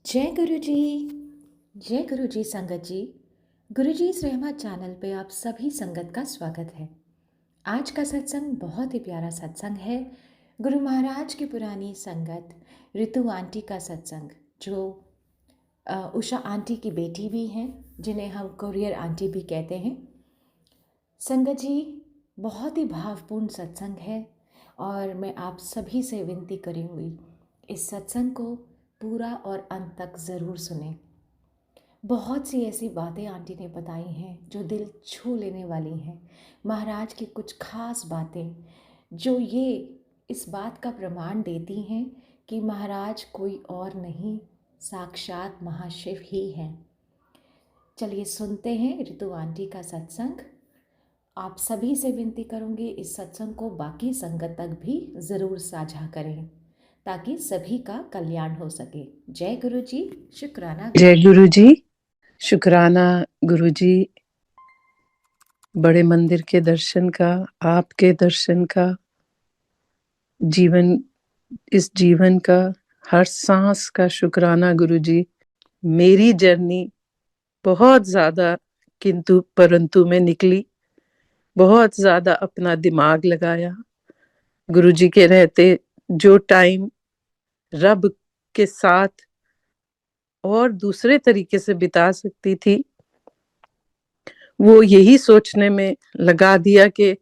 जय गुरु जी। जय गुरु जी संगत जी। गुरु जी इस रहमत चैनल पे आप सभी संगत का स्वागत है। आज का सत्संग बहुत ही प्यारा सत्संग है। गुरु महाराज की पुरानी संगत रितु आंटी का सत्संग, जो उषा आंटी की बेटी भी हैं, जिन्हें हम कुरियर आंटी भी कहते हैं। संगत जी, बहुत ही भावपूर्ण सत्संग है और मैं आप सभी से विनती करूँगी, इस सत्संग को पूरा और अंत तक ज़रूर सुनें। बहुत सी ऐसी बातें आंटी ने बताई हैं जो दिल छू लेने वाली हैं। महाराज की कुछ खास बातें जो ये इस बात का प्रमाण देती हैं कि महाराज कोई और नहीं, साक्षात महाशिव ही हैं। चलिए सुनते हैं रितु आंटी का सत्संग। आप सभी से विनती करूंगी, इस सत्संग को बाकी संगत तक भी ज़रूर साझा करें ताकि सभी का कल्याण हो सके। जय गुरु जी। शुक्राना। जय गुरु जी। शुक्राना गुरु जी, बड़े मंदिर के दर्शन का, आपके दर्शन का, इस जीवन का, हर सांस का शुक्राना गुरु जी। मेरी जर्नी बहुत ज्यादा किंतु परंतु में निकली, बहुत ज्यादा अपना दिमाग लगाया। गुरु जी के रहते जो टाइम रब के साथ और दूसरे तरीके से बिता सकती थी, वो यही सोचने में लगा दिया कि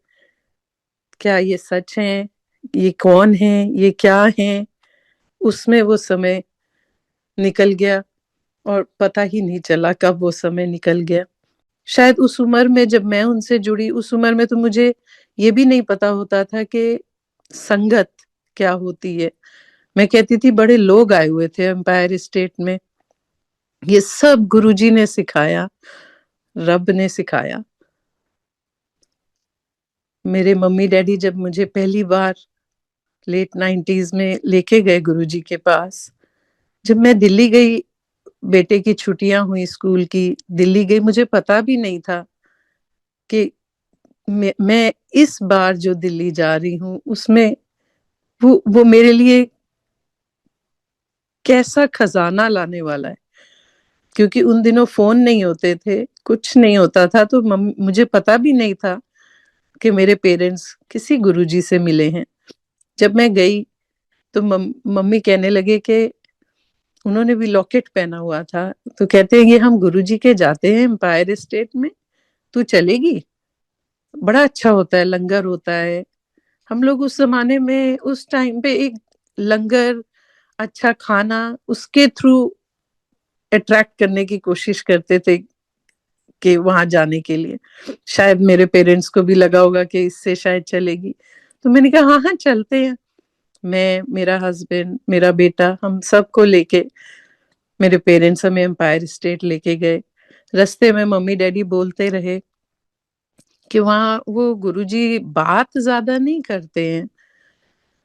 क्या ये सच है, ये कौन है, ये क्या है। उसमें वो समय निकल गया और पता ही नहीं चला कब वो समय निकल गया। शायद उस उम्र में जब मैं उनसे जुड़ी, उस उम्र में तो मुझे ये भी नहीं पता होता था कि संगत क्या होती है। मैं कहती थी बड़े लोग आए हुए थे एम्पायर स्टेट में, ये सब गुरुजी ने सिखाया, रब ने सिखाया। मेरे मम्मी डैडी जब मुझे पहली बार लेट 90s में लेके गए गुरुजी के पास, जब मैं दिल्ली गई, बेटे की छुट्टियां हुई स्कूल की, दिल्ली गई, मुझे पता भी नहीं था कि मैं इस बार जो दिल्ली जा रही हूँ उसमें वो मेरे लिए कैसा खजाना लाने वाला है। क्योंकि उन दिनों फोन नहीं होते थे, कुछ नहीं होता था, तो मुझे पता भी नहीं था कि मेरे पेरेंट्स किसी गुरुजी से मिले हैं। जब मैं गई तो मम्मी कहने लगे कि उन्होंने भी लॉकेट पहना हुआ था, तो कहते हैं ये हम गुरुजी के जाते हैं एम्पायर स्टेट में, तू चलेगी? बड़ा अच्छा होता है, लंगर होता है। हम लोग उस जमाने में, उस टाइम पे एक लंगर, अच्छा खाना, उसके थ्रू अट्रैक्ट करने की कोशिश करते थे कि वहां जाने के लिए। शायद मेरे पेरेंट्स को भी लगा होगा कि इससे शायद चलेगी, तो मैंने कहा हाँ हाँ चलते हैं। मैं, मेरा हस्बैंड, मेरा बेटा, हम सबको लेके मेरे पेरेंट्स हमें एम्पायर स्टेट लेके गए। रास्ते में मम्मी डैडी बोलते रहे कि वहाँ वो गुरुजी बात ज्यादा नहीं करते हैं,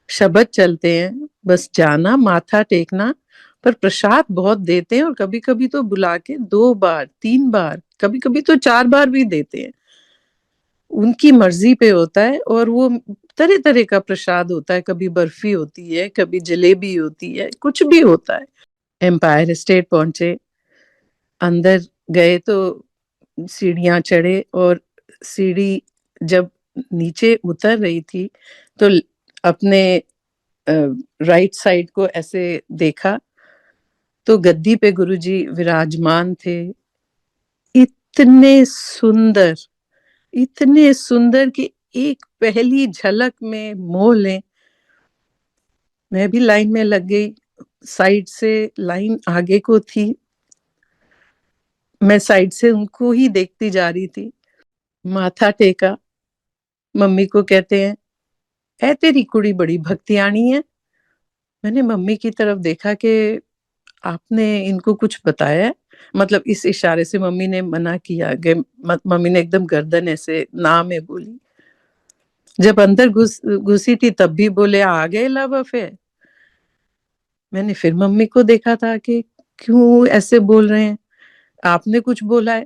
शब्द चलते हैं, बस जाना, माथा टेकना, पर प्रसाद बहुत देते हैं और कभी कभी तो बुला के 2 बार 3 बार, कभी कभी तो 4 बार भी देते हैं। उनकी मर्जी पे होता है और वो तरह तरह का प्रसाद होता है, कभी बर्फी होती है, कभी जलेबी होती है, कुछ भी होता है। एम्पायर स्टेट पहुंचे, अंदर गए तो सीढ़ियां चढ़े, और सीढ़ी जब नीचे उतर रही थी तो अपने राइट साइड को ऐसे देखा तो गद्दी पे गुरुजी विराजमान थे। इतने सुंदर, इतने सुंदर कि एक पहली झलक में मोह लें। मैं भी लाइन में लग गई, साइड से लाइन आगे को थी, मैं साइड से उनको ही देखती जा रही थी। माथा टेका, मम्मी को कहते हैं है तेरी कुड़ी बड़ी भक्तियानी है। मैंने मम्मी की तरफ देखा कि आपने इनको कुछ बताया है, मतलब इस इशारे से मम्मी ने मना किया कि मम्मी ने एकदम गर्दन ऐसे ना में बोली। जब अंदर घुसी थी तब भी बोले आ गए लव अफेयर। मैंने फिर मम्मी को देखा था कि क्यों ऐसे बोल रहे हैं, आपने कुछ बोला है?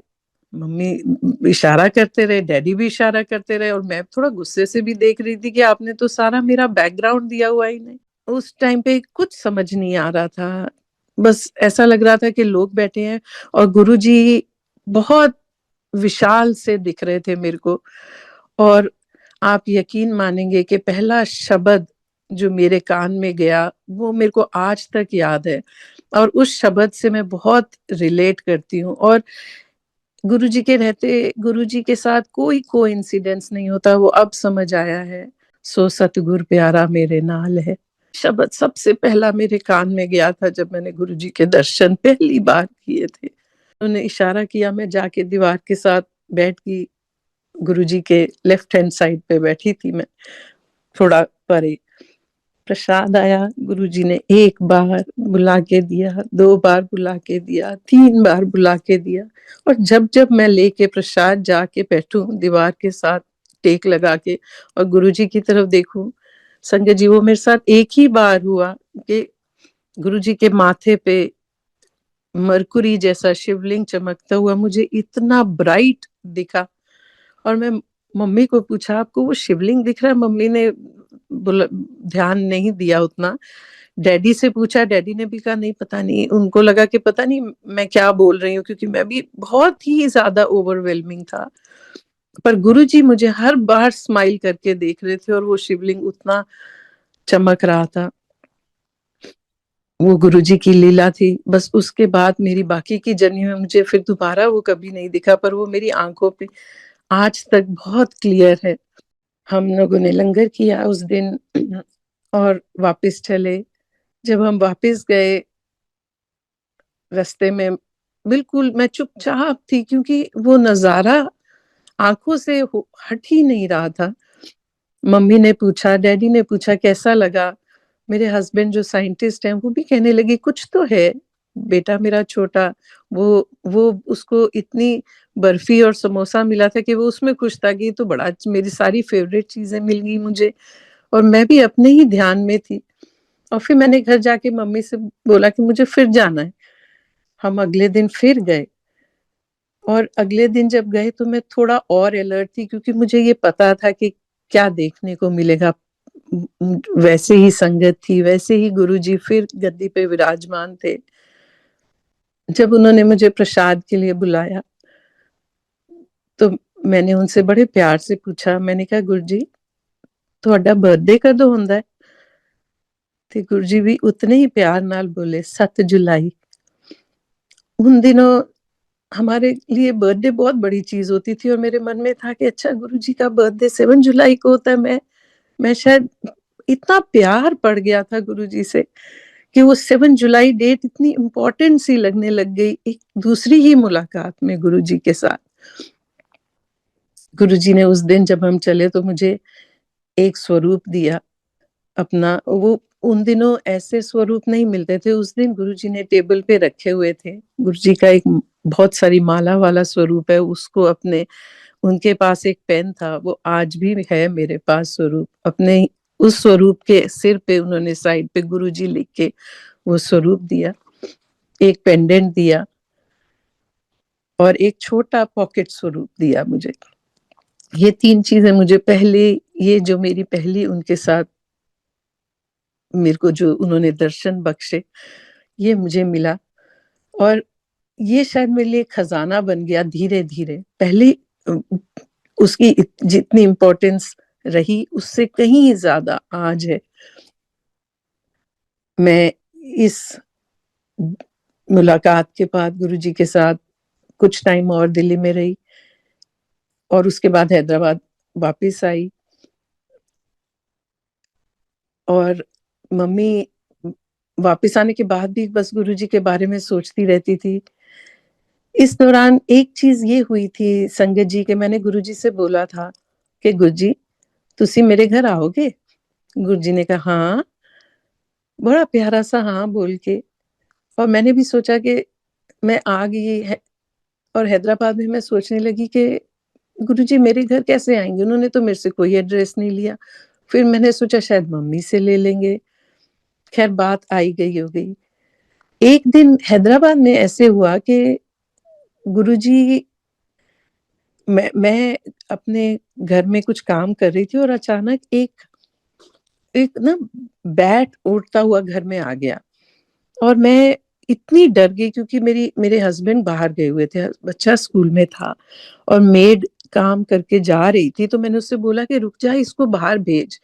मम्मी इशारा करते रहे, डैडी भी इशारा करते रहे, और मैं थोड़ा गुस्से से भी देख रही थी कि आपने तो सारा मेरा बैकग्राउंड दिया हुआ ही नहीं। उस टाइम पे कुछ समझ नहीं आ रहा था। बस ऐसा लग रहा था कि लोग बैठे हैं और गुरुजी बहुत विशाल से दिख रहे थे मेरे को। और आप यकीन मानेंगे कि पहला शब्द जो मेरे कान में गया वो मेरे को आज तक याद है, और उस शब्द से मैं बहुत रिलेट करती हूँ। और गुरुजी के रहते गुरुजी के साथ कोई कोइंसिडेंस नहीं होता, वो अब समझ आया है। सो सतगुर प्यारा मेरे नाल है शब्द सबसे पहला मेरे कान में गया था जब मैंने गुरुजी के दर्शन पहली बार किए थे। उन्होंने इशारा किया, मैं जाके दीवार के साथ बैठ गई। गुरुजी के लेफ्ट हैंड साइड पे बैठी थी मैं, थोड़ा परे। प्रसाद आया, गुरुजी ने एक बार बुला के दिया, दो बार बुला के दिया, तीन बार बुला के दिया। और जब जब मैं लेके प्रसाद जाके बैठूं दीवार के साथ टेक लगा के और गुरुजी की तरफ देखूं, संगत जी वो मेरे साथ एक ही बार हुआ कि गुरुजी के माथे पे मरकुरी जैसा शिवलिंग चमकता हुआ मुझे इतना ब्राइट दिखा। और मैं मम्मी को पूछा, आपको वो शिवलिंग दिख रहा है? मम्मी ने ध्यान नहीं दिया उतना। डैडी से पूछा, डैडी ने भी कहा नहीं, पता नहीं, उनको लगा कि पता नहीं मैं क्या बोल रही हूँ, क्योंकि मैं भी बहुत ही ज्यादा ओवरवेलमिंग था। पर गुरुजी मुझे हर बार स्माइल करके देख रहे थे और वो शिवलिंग उतना चमक रहा था। वो गुरुजी की लीला थी। बस उसके बाद मेरी बाकी की जर्नी में मुझे फिर दोबारा वो कभी नहीं दिखा, पर वो मेरी आंखों पे आज तक बहुत क्लियर है। हम लोगों ने लंगर किया उस दिन और वापस चले। जब हम वापस गए, रास्ते में बिल्कुल मैं चुपचाप थी, क्योंकि वो नजारा आंखों से हट ही नहीं रहा था। मम्मी ने पूछा, डैडी ने पूछा कैसा लगा। मेरे हस्बैंड जो साइंटिस्ट हैं वो भी कहने लगे कुछ तो है। बेटा मेरा छोटा, वो उसको इतनी बर्फी और समोसा मिला था कि वो उसमें खुश था कि तो बड़ा, मेरी सारी फेवरेट चीजें मिल गई मुझे। और मैं भी अपने ही ध्यान में थी। और फिर मैंने घर जाके मम्मी से बोला कि मुझे फिर जाना है। हम अगले दिन फिर गए। और अगले दिन जब गए तो मैं थोड़ा और अलर्ट थी, क्योंकि मुझे ये पता था कि क्या देखने को मिलेगा। वैसे ही संगत थी, वैसे ही गुरुजी फिर गद्दी पे विराजमान थे। जब उन्होंने मुझे प्रसाद के लिए बुलाया तो मैंने उनसे बड़े प्यार से पूछा, मैंने कहा गुरुजी ਤੁਹਾਡਾ बर्थडे कदों ਹੁੰਦਾ है? ਤੇ गुरुजी भी उतने ही प्यार नाल बोले 7 जुलाई। उन दिनों हमारे लिए बर्थडे बहुत बड़ी चीज होती थी, और मेरे मन में था कि अच्छा गुरुजी का बर्थडे 7 जुलाई को होता है। मैं शायद इतना प्यार पड़ गया था गुरुजी से कि वो 7 जुलाई डेट इतनी इम्पोर्टेंट सी लगने लग गई एक दूसरी ही मुलाकात में गुरुजी के साथ। गुरुजी ने उस दिन जब हम चले तो मुझे एक स्वरूप दिया अपना। वो उन दिनों ऐसे स्वरूप नहीं मिलते थे। उस दिन गुरुजी ने टेबल पे रखे हुए थे। गुरुजी का एक बहुत सारी माला वाला स्वरूप है, उसको अपने, उनके पास एक पेन था, वो आज भी है मेरे पास स्वरूप। अपने उस स्वरूप के सिर पे उन्होंने साइड पे गुरुजी लिख के वो स्वरूप दिया। एक पेंडेंट दिया और एक छोटा पॉकेट स्वरूप दिया मुझे। ये तीन चीजें मुझे पहले, ये जो मेरी पहली उनके साथ मेरे को जो उन्होंने दर्शन बख्शे, ये मुझे मिला। और ये शायद मेरे लिए खजाना बन गया धीरे धीरे। पहले उसकी जितनी इम्पोर्टेंस रही उससे कहीं ज्यादा आज है। मैं इस मुलाकात के बाद गुरुजी के साथ कुछ टाइम और दिल्ली में रही और उसके बाद हैदराबाद वापस आई। और मम्मी वापस आने के बाद भी बस गुरुजी के बारे में सोचती रहती थी। इस दौरान एक चीज ये हुई थी संगत जी के, मैंने गुरुजी से बोला था कि गुरुजी तुसी मेरे घर आओगे? गुरुजी ने कहा हाँ, बड़ा प्यारा सा हाँ बोल के। और मैंने भी सोचा कि मैं आ गई है। और हैदराबाद में मैं सोचने लगी कि गुरुजी मेरे घर कैसे आएंगे, उन्होंने तो मेरे से कोई एड्रेस नहीं लिया। फिर मैंने सोचा शायद मम्मी से ले लेंगे। खैर बात आई गई हो गई। एक दिन हैदराबाद में ऐसे हुआ कि गुरुजी, मैं अपने घर में कुछ काम कर रही थी और अचानक एक एक ना बैट उड़ता हुआ घर में आ गया। और मैं इतनी डर गई क्योंकि मेरे हस्बैंड बाहर गए हुए थे, बच्चा स्कूल में था और मेड काम करके जा रही थी, तो मैंने उससे बोला कि रुक जा, इसको बाहर भेज।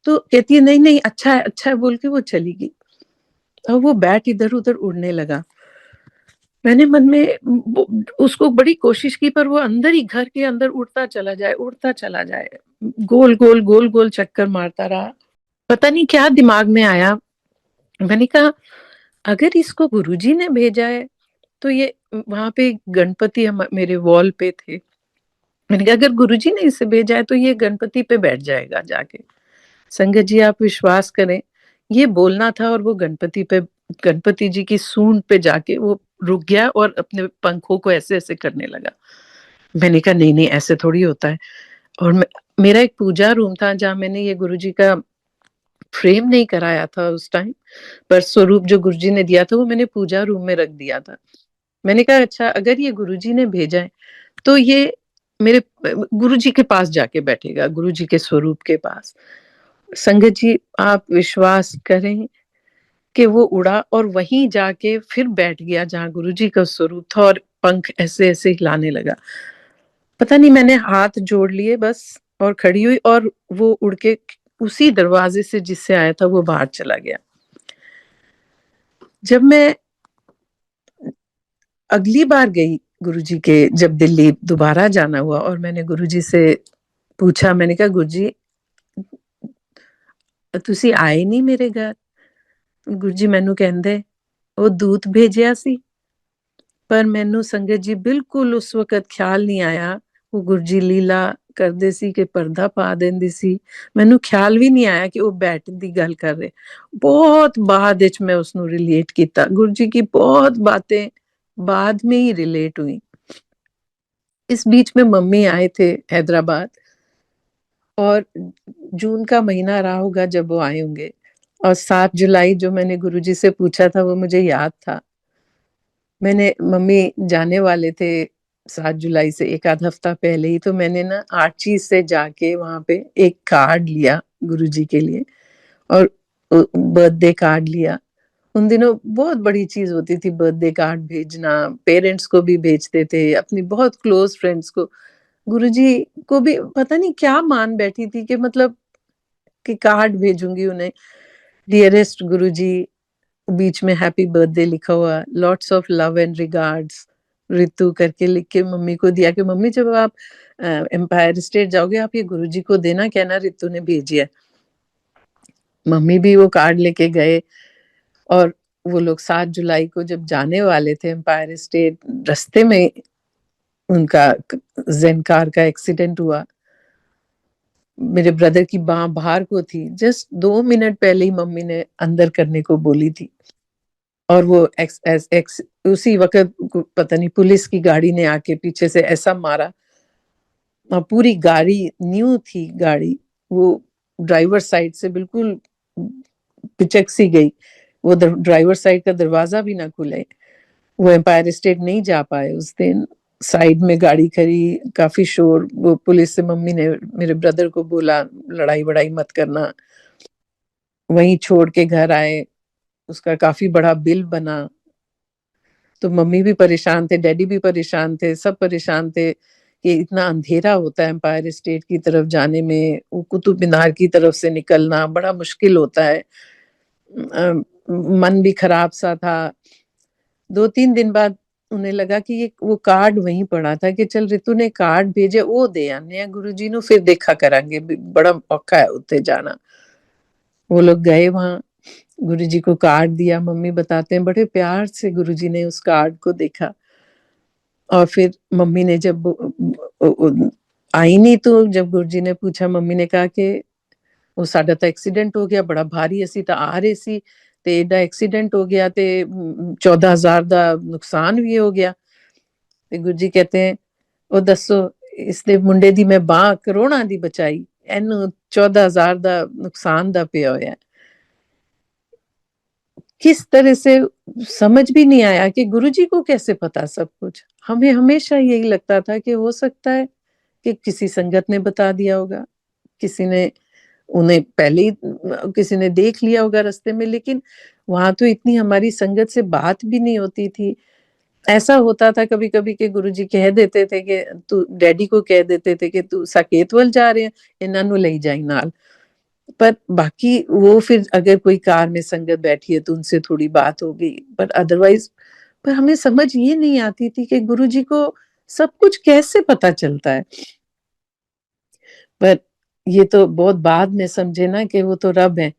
तो कहती है नहीं नहीं अच्छा है बोल के वो चली गई और वो बैट इधर उधर उड़ने लगा। मैंने मन में उसको बड़ी कोशिश की, पर वो अंदर ही घर के अंदर उड़ता चला जाए, गोल गोल चक्कर मारता रहा। पता नहीं क्या दिमाग में आया, मैंने कहा अगर इसको गुरुजी ने भेजा है तो ये, वहां पे गणपति मेरे वॉल पे थे, मैंने कहा अगर गुरुजी ने इसे भेजा है तो ये गणपति पे बैठ जाएगा जाके। संगत जी आप विश्वास करें, ये बोलना था और वो गणपति जी की सूंड पे जाके वो रुक गया और अपने पंखों को ऐसे ऐसे करने लगा। मैंने कहा नहीं नहीं ऐसे थोड़ी होता है। और मेरा एक पूजा रूम था जहाँ मैंने ये गुरुजी का फ्रेम नहीं कराया था उस टाइम, पर स्वरूप जो गुरुजी ने दिया था वो मैंने पूजा रूम में रख दिया था। मैंने कहा अच्छा अगर ये गुरुजी ने भेजा है तो ये मेरे गुरुजी के पास जाके बैठेगा, गुरुजी के स्वरूप के पास। संगत जी आप विश्वास करें कि वो उड़ा और वहीं जाके फिर बैठ गया जहां गुरुजी का स्वरूप था और पंख ऐसे ऐसे हिलाने लगा। पता नहीं मैंने हाथ जोड़ लिए बस और खड़ी हुई और वो उड़ के उसी दरवाजे से जिससे आया था वो बाहर चला गया। जब मैं अगली बार गई गुरुजी के, जब दिल्ली दोबारा जाना हुआ और मैंने गुरुजी से पूछा, मैंने कहा गुरुजी ਤੁਸੀਂ ਆਏ नहीं मेरे घर। गुरुजी मैनू कहंदे ਉਹ ਦੂਤ ਭੇਜਿਆ ਸੀ, ਪਰ ਮੈਨੂੰ ਸੰਗਤ ਜੀ ਬਿਲਕੁਲ ਉਸ ਵਕਤ ਖਿਆਲ ਨਹੀਂ ਆਇਆ ਉਹ ਗੁਰਜੀ ਲੀਲਾ ਕਰਦੇ ਸੀ ਕਿ ਪਰਦਾ ਪਾ ਦਿੰਦੀ ਸੀ। ਮੈਨੂੰ ਖਿਆਲ ਵੀ ਨਹੀਂ ਆਇਆ ਕਿ ਉਹ ਬੈਟ ਦੀ ਗੱਲ ਕਰ ਰਹੇ। ਬਹੁਤ ਬਾਅਦ ਵਿੱਚ ਮੈਂ ਉਸ ਨੂੰ ਰਿਲੇਟ ਕੀਤਾ। गुरु जी की बहुत बातें बाद में ही रिलेट हुई। इस बीच में मम्मी आए थे हैदराबाद और जून का महीना रहा होगा जब वो आए होंगे, और 7 जुलाई जो मैंने गुरुजी से पूछा था वो मुझे याद था। मैंने मम्मी जाने वाले थे 7 जुलाई से एक आध हफ्ता पहले ही, तो मैंने ना आर्ची से जाके वहां पे एक कार्ड लिया गुरुजी के लिए और बर्थडे कार्ड लिया। उन दिनों बहुत बड़ी चीज होती थी बर्थडे कार्ड भेजना, पेरेंट्स को भी भेजते थे, अपनी बहुत क्लोज फ्रेंड्स को। गुरुजी को भी पता नहीं क्या मान बैठी थी कि मतलब कि कार्ड भेजूंगी उन्हें, डियरेस्ट गुरुजी, बीच में हैप्पी बर्थडे लिखा हुआ, lots of love and regards Ritu करके लिख के मम्मी को दिया कि मम्मी जब आप एम्पायर स्टेट जाओगे आप ये गुरुजी को देना, कहना रितु ने भेजी है। मम्मी भी वो कार्ड लेके गए और वो लोग 7 जुलाई को जब जाने वाले थे एम्पायर स्टेट, रास्ते में उनका जेन कार का एक्सीडेंट हुआ। मेरे ब्रदर की बाँ बाहर को थी, जस्ट 2 मिनट पहले ही मम्मी ने अंदर करने को बोली थी और वो उसी वक्त पता नहीं पुलिस की गाड़ी ने आके पीछे से ऐसा मारा और पूरी गाड़ी, न्यू थी गाड़ी, वो ड्राइवर साइड से बिल्कुल पिचक सी गई। वो ड्राइवर साइड का दरवाजा भी ना खुले। वो एम्पायर स्टेट नहीं जा पाए उस दिन। साइड में गाड़ी खड़ी, काफी शोर। वो पुलिस से मम्मी ने मेरे ब्रदर को बोला लड़ाई वड़ाई मत करना, वहीं छोड़ के घर आए। उसका काफी बड़ा बिल बना, तो मम्मी भी परेशान थे, डैडी भी परेशान थे, सब परेशान थे कि इतना अंधेरा होता है एम्पायर स्टेट की तरफ जाने में, वो कुतुब मीनार की तरफ से निकलना बड़ा मुश्किल होता है। मन भी खराब सा था। 2-3 दिन बाद उन्हें लगा कि ये वो कार्ड वहीं पड़ा था कि चल रितु ने कार्ड भेजे वो दे आने गुरुजी नु, फिर देखा करांगे, बड़ा औखा है उत्ते जाना। वो लोग गए वहां, गुरुजी को कार्ड दिया। मम्मी बताते हैं बड़े प्यार से गुरुजी ने उस कार्ड को देखा और फिर मम्मी ने जब आई नहीं तो जब गुरुजी ने पूछा, मम्मी ने कहा कि वो साडा तो एक्सीडेंट हो गया बड़ा भारी, ਅਸੀਂ ਤਾਂ ਆ ਰਹੇ ਸੀ ਤੇ ਏਡਾ ਐਕਸੀਡੈਂਟ ਹੋ ਗਿਆ ਤੇ 14,000 ਦਾ ਨੁਕਸਾਨ ਵੀ ਹੋ ਗਿਆ। ਤੇ ਗੁਰਜੀ कहते हैं ਉਹ ਦੱਸੋ ਇਸ ਦੇ ਮੁੰਡੇ ਦੀ ਮੈਂ ਬਾਹ ਕਰੋੜਾਂ ਦੀ ਬਚਾਈ, ਇਹਨੂੰ 14,000 ਦਾ ਨੁਕਸਾਨ ਦਾ ਪਿਆ ਹੋਇਆ। किस तरह से समझ भी नहीं आया कि गुरुजी को कैसे पता सब कुछ। हमें हमेशा यही लगता था कि हो सकता है कि किसी संगत ने बता दिया होगा, किसी ने उन्हें पहले ही किसी ने देख लिया होगा रास्ते में, लेकिन वहां तो इतनी हमारी संगत से बात भी नहीं होती थी। ऐसा होता था कभी कभी कि गुरुजी कह देते थे कि तू डैडी को कह देते थे कि तू साकेतवल जा रहे हैं, इन्हां नू ले जाई नाल। पर बाकी वो फिर अगर कोई कार में संगत बैठी है तो उनसे थोड़ी बात हो गई, पर अदरवाइज पर हमें समझ ये नहीं आती थी कि गुरुजी को सब कुछ कैसे पता चलता है। पर ये तो बहुत बाद में समझे ना कि वो तो रब है।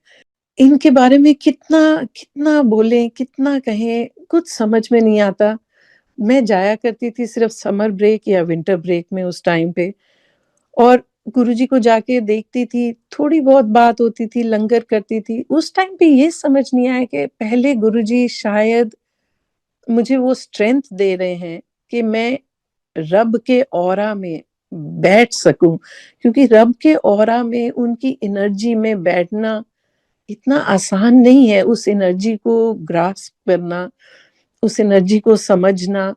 इनके बारे में कितना कितना बोले, कितना कहें, कुछ समझ में नहीं आता। मैं जाया करती थी सिर्फ समर ब्रेक या विंटर ब्रेक में उस टाइम पे, और गुरुजी को जाके देखती थी, थोड़ी बहुत बात होती थी, लंगर करती थी। उस टाइम पे ये समझ नहीं आया कि पहले गुरुजी शायद मुझे वो स्ट्रेंथ दे रहे हैं कि मैं रब के ऑरा में बैठ सकूं, क्योंकि रब के ऑरा में उनकी एनर्जी में बैठना इतना आसान नहीं है। उस एनर्जी को ग्रास्प करना, उस एनर्जी को समझना,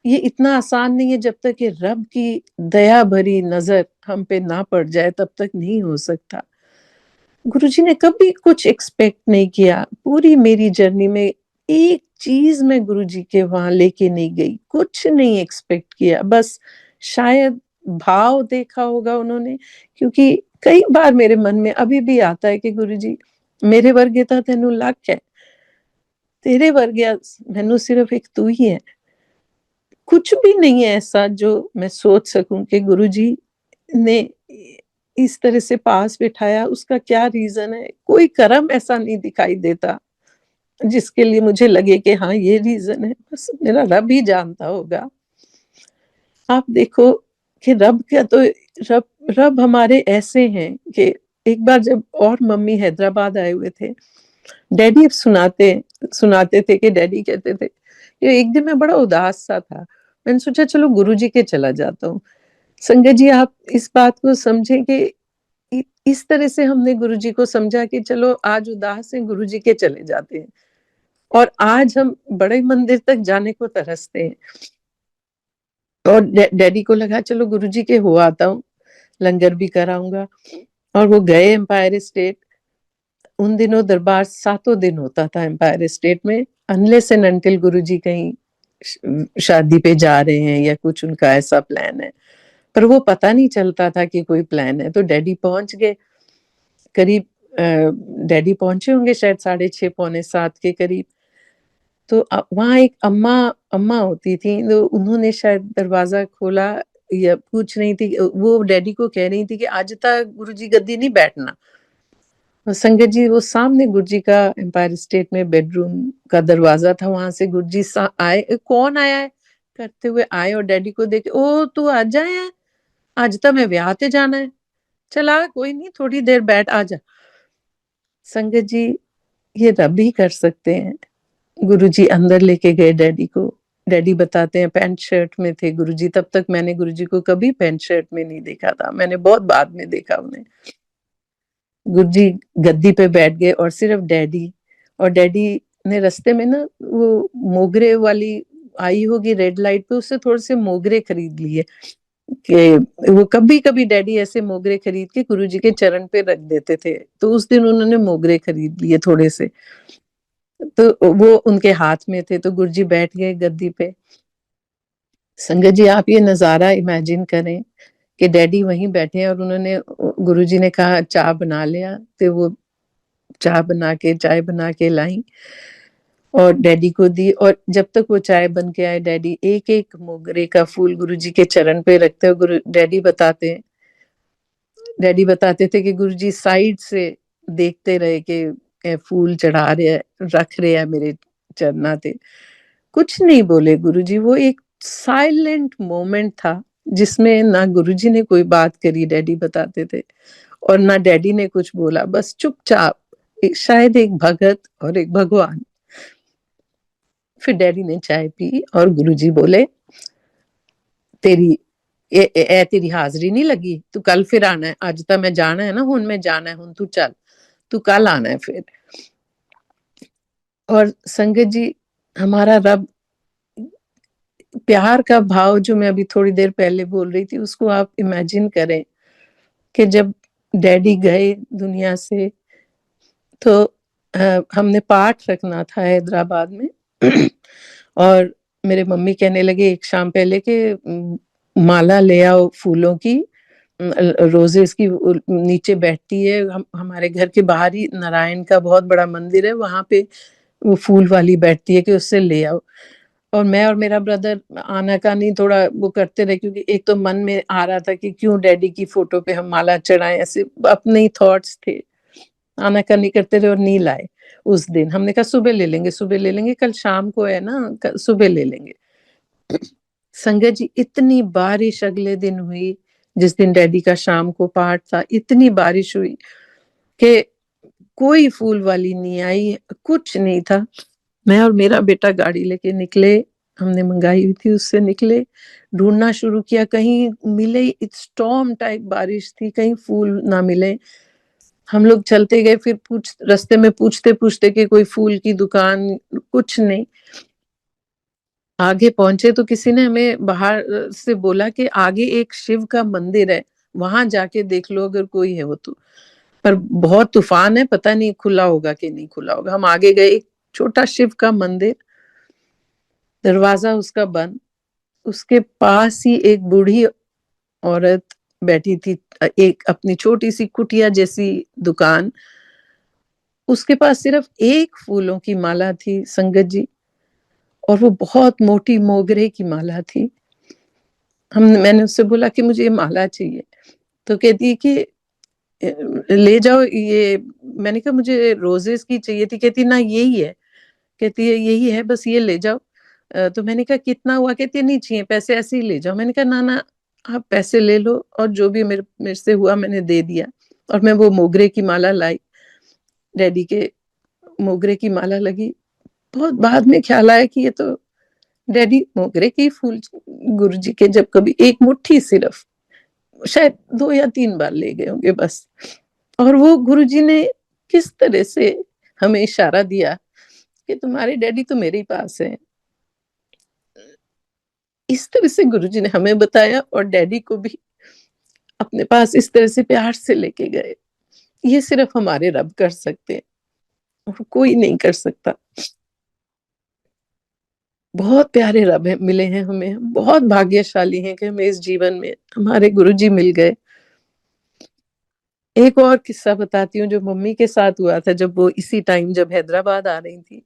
ये इतना आसान नहीं है। जब तक कि रब की दया भरी नजर हम पे ना पड़ जाए तब तक नहीं हो सकता। गुरुजी ने कभी कुछ एक्सपेक्ट नहीं किया पूरी मेरी जर्नी में। एक चीज मैं गुरुजी के वहां लेके नहीं गई, कुछ नहीं एक्सपेक्ट किया, बस शायद भाव देखा होगा उन्होंने। क्योंकि कई बार मेरे मन में अभी भी आता है कि गुरुजी मेरे वर्गे तो तेनू लक है, तेरे वर्गे मैनू सिर्फ एक तू ही है। कुछ भी नहीं है ऐसा जो मैं सोच सकूं कि गुरुजी ने इस तरह से पास बिठाया, उसका क्या रीजन है। कोई कर्म ऐसा नहीं दिखाई देता जिसके लिए मुझे लगे कि हाँ ये रीजन है। बस मेरा रब ही जानता होगा। आप देखो कि रब का तो रब रब हमारे ऐसे हैं कि एक बार जब और मम्मी हैदराबाद आए हुए थे, डैडी सुनाते सुनाते थे कि डैडी कहते थे कि एक दिन मैं बड़ा उदास सा था, मैंने सोचा चलो गुरुजी के चला जाता हूँ। संगत जी, आप इस बात को समझें कि इस तरह से हमने गुरुजी को समझा कि चलो आज उदास हैं, गुरुजी के चले जाते हैं, और आज हम बड़े मंदिर तक जाने को तरसते हैं। और डैडी को लगा चलो गुरुजी के हो आता हूँ, लंगर भी कराऊंगा। और वो गए एम्पायर स्टेट। उन दिनों दरबार 7 दिन होता था एम्पायर स्टेट में, अनलेस एंड अनटिल गुरुजी कहीं शादी पे जा रहे हैं या कुछ उनका ऐसा प्लान है। पर वो पता नहीं चलता था कि कोई प्लान है। तो डैडी पहुंच गए करीब, डैडी पहुंचे होंगे शायद 6:30 पौने 7 के करीब। तो वहां एक अम्मा अम्मा होती थी, तो उन्होंने शायद दरवाजा खोला या पूछ रही थी, वो डैडी को कह रही थी कि आज तक गुरुजी गद्दी नहीं बैठना। और संगत जी, वो सामने गुरुजी का एम्पायर स्टेट में बेडरूम का दरवाजा था, वहां से गुरुजी आए। कौन आया है करते हुए आए और डैडी को देखे, ओ तू आज आया है, आज तो मैं ब्याह ते जाना है, चला कोई नहीं थोड़ी देर बैठ आ जा। संगत जी, ये रब ही कर सकते हैं। गुरुजी अंदर लेके गए डैडी को। डैडी बताते हैं पैंट शर्ट में थे गुरुजी, तब तक मैंने गुरुजी को कभी पैंट शर्ट में नहीं देखा था, मैंने बहुत बाद में देखा उन्हें। गुरुजी गद्दी पे बैठ गए और सिर्फ डैडी, और डैडी ने रास्ते में ना वो मोगरे वाली आई होगी रेड लाइट पे, उससे थोड़े से मोगरे खरीद लिए। कि वो कभी कभी डैडी ऐसे मोगरे खरीद के गुरुजी के चरण पे रख देते थे, तो उस दिन उन्होंने मोगरे खरीद लिए थोड़े से, तो वो उनके हाथ में थे। तो गुरुजी बैठ गए गद्दी पे। संगत जी, आप ये नजारा इमेजिन करें कि डैडी वहीं बैठे हैं और उन्होंने, गुरुजी ने कहा चाय बना लिया, तो वो चाय बना के लाई और डैडी को दी। और जब तक वो चाय बन के आए, डैडी एक एक मोगरे का फूल गुरुजी के चरण पे रखते हैं। गुरु डैडी बताते थे कि गुरुजी साइड से देखते रहे कि फूल चढ़ा रहे हैं, रख रहे हैं मेरे चरना ते। कुछ नहीं बोले गुरुजी। वो एक साइलेंट मोमेंट था जिसमें ना गुरुजी ने कोई बात करी, डैडी बताते थे, और ना डैडी ने कुछ बोला, बस चुपचाप शायद एक भगत और एक भगवान। फिर डैडी ने चाय पी और गुरुजी बोले, तेरी तेरी हाजरी नहीं लगी, तू कल फिर आना है, आज तो मैं जाना है ना, हुन मैं जाना है, हुन तू चल, तू कल आना है फिर। और संगत जी, हमारा रब, प्यार का भाव जो मैं अभी थोड़ी देर पहले बोल रही थी, उसको आप इमेजिन करें कि जब डैडी गए दुनिया से, तो हमने पाठ रखना था हैदराबाद में और मेरे मम्मी कहने लगे एक शाम पहले कि माला ले आओ फूलों की, रोजेस की, नीचे बैठती है, हम हमारे घर के बाहर ही नारायण का बहुत बड़ा मंदिर है, वहां पे वो फूल वाली बैठती है कि उससे ले आओ। और मैं और मेरा ब्रदर आनाकानी थोड़ा वो करते रहे, क्योंकि एक तो मन में आ रहा था कि क्यों डैडी की फोटो पे हम माला चढ़ाएं, ऐसे अपने ही थॉट्स थे। आनाकानी करते रहे और नहीं लाए उस दिन। हमने कहा सुबह ले लेंगे, सुबह ले लेंगे, कल शाम को है ना, सुबह ले लेंगे। संगत जी, इतनी बारिश अगले दिन हुई, जिस दिन डैडी का शाम को पाठ था, इतनी बारिश हुई कि कोई फूल वाली नहीं आई, कुछ नहीं था। मैं और मेरा बेटा गाड़ी लेके निकले, हमने मंगाई हुई थी उससे निकले, ढूंढना शुरू किया, कहीं मिले, स्टॉर्म टाइप बारिश थी, कहीं फूल ना मिले। हम लोग चलते गए, फिर रास्ते में पूछते पूछते कि कोई फूल की दुकान, कुछ नहीं। आगे पहुंचे तो किसी ने हमें बाहर से बोला कि आगे एक शिव का मंदिर है, वहां जाके देख लो अगर कोई है वो तो। पर बहुत तूफान है, पता नहीं खुला होगा कि नहीं खुला होगा। हम आगे गए, एक छोटा शिव का मंदिर, दरवाजा उसका बंद, उसके पास ही एक बूढ़ी औरत बैठी थी, एक अपनी छोटी सी कुटिया जैसी दुकान, उसके पास सिर्फ एक फूलों की माला थी संगत जी, और वो बहुत मोटी मोगरे की माला थी। मैंने उससे बोला कि मुझे ये माला चाहिए, तो कहती है कि ले जाओ ये। मैंने कहा मुझे रोजेस की चाहिए थी, कहती ना यही है, कहती है यही है, बस ये ले जाओ। तो मैंने कहा कितना हुआ, कहती है नहीं चाहिए पैसे, ऐसे ही ले जाओ। मैंने कहा ना ना, आप पैसे ले लो, और जो भी मेरे से हुआ मैंने दे दिया। और मैं वो मोगरे की माला लाई, डैडी के मोगरे की माला लगी। बहुत बाद में ख्याल आया कि ये तो डैडी मोगरे के फूल गुरु जी के जब कभी एक मुट्ठी सिर्फ, शायद 2 या 3 बार ले गए होंगे बस। और वो गुरु जी ने किस तरह से हमें इशारा दिया कि तुम्हारे डैडी तो मेरे ही पास है। इस तरह से गुरु जी ने हमें बताया और डैडी को भी अपने पास इस तरह से प्यार से लेके गए। ये सिर्फ हमारे रब कर सकते हैं, और कोई नहीं कर सकता। बहुत प्यारे रब है, मिले हैं हमें, हम बहुत भाग्यशाली हैं कि हमें इस जीवन में हमारे गुरुजी मिल गए। एक और किस्सा बताती हूँ जो मम्मी के साथ हुआ था, जब वो इसी टाइम जब हैदराबाद आ रही थी,